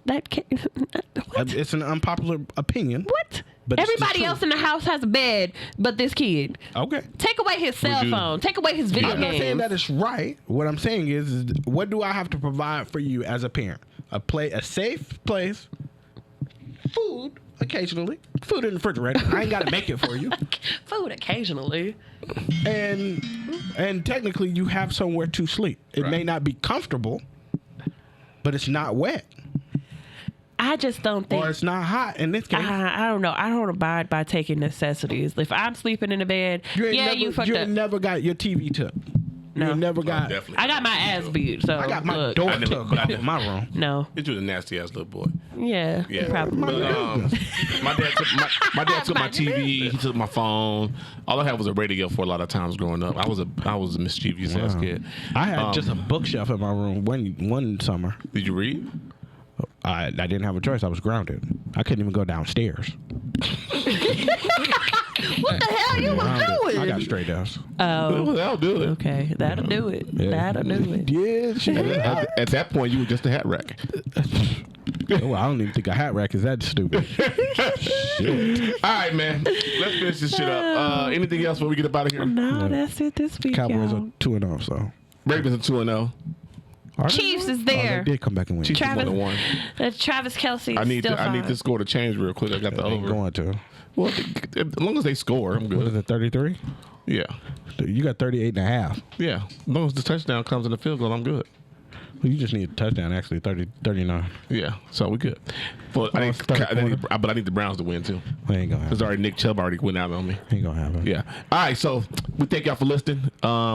What? It's an unpopular opinion. What? But everybody else in the house has a bed, but this kid. Okay. Take away his cell phone. Take away his video games. I'm not saying that it's right. What I'm saying is what do I have to provide for you as a parent? A safe place, food occasionally, food in the refrigerator. I ain't got to make it for you. Food occasionally. And technically you have somewhere to sleep. It may not be comfortable, but it's not wet. I just don't think. Or it's not hot in this case. I don't know. I don't abide by taking necessities. If I'm sleeping in the bed, you fucked up. You never got your TV took. No. You never got. I got my ass beat. So I got my door took in my room. No. You're a nasty ass little boy. Yeah. Probably. My dad took my TV. He took my phone. All I had was a radio for a lot of times growing up. I was a mischievous ass kid. I had just a bookshelf in my room one summer. Did you read? I didn't have a choice. I was grounded. I couldn't even go downstairs. What the hell you was doing? I got straight F's. Oh, that'll do it. Okay, that'll do it. Yeah. That'll do it. Yeah, at that point, you were just a hat rack. Oh, I don't even think a hat rack is that stupid. Shit. All right, man. Let's finish this shit up. Anything else before we get up out of here? No, that's it this week. Cowboys are 2-0, so Ravens are 2-0. Chiefs is there. They did come back and win. Chiefs is 1-1. Travis Kelce. I need this score to change real quick. I got the over. Going to. Well, as long as they score, I'm good. What is it, 33? Yeah. You got 38.5. Yeah. As long as the touchdown comes in the field goal, I'm good. Well, you just need a touchdown, actually, 39. Yeah, so we good. Well, I need the Browns to win, too. Well, ain't gonna happen. Nick Chubb already went out on me. Ain't gonna happen. Yeah. All right, so we thank y'all for listening.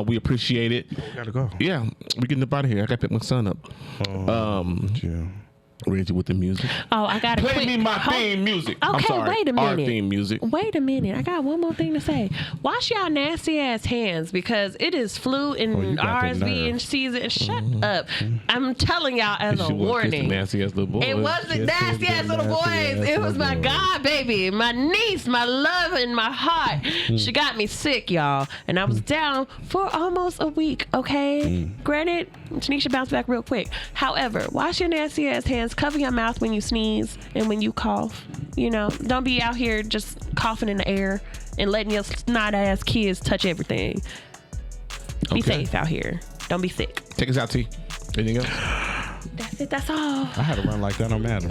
We appreciate it. We gotta go. Yeah, we getting up out of here. I gotta pick my son up. Yeah. Reggie with the music. Oh, I got to play me my theme music. Okay, I'm sorry. wait a minute. Our theme music. Wait a minute. I got one more thing to say. Wash y'all nasty ass hands because it is flu and RSV and season. Shut up. I'm telling y'all as a warning. Nasty ass little boy. It wasn't nasty ass little boys. It was my god baby, my niece, my love and my heart. She got me sick, y'all, and I was down for almost a week. Okay, granted, Tanisha bounced back real quick. However, wash your nasty ass hands. Cover your mouth when you sneeze and when you cough. You know, don't be out here just coughing in the air and letting your snot ass kids touch everything. Be safe out here. Don't be sick. Take us out, T. Anything else? That's it. That's all. I had to run like that. No matter.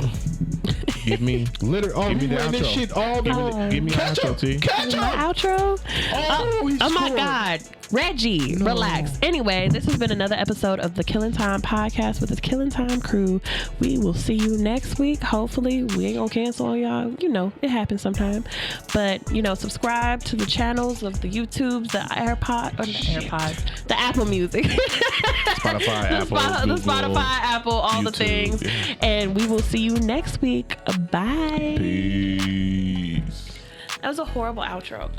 Give me. Literally, oh, Give me we the ran this outro. shit all the Give me an outro, T. Catch My up. outro. Oh, he Oh my scored. God, Reggie, relax. Anyway, this has been another episode of the Killing Tyme podcast with the Killing Tyme Crew. We will see you next week. Hopefully, we ain't gonna cancel on y'all. You know, it happens sometime. But you know, subscribe to the channels of the YouTubes, the the Apple Music, Spotify, Apple, the Google, Spotify, Apple, all the YouTube, things. yeah. And we will see you next week. Bye. Peace. That was a horrible outro.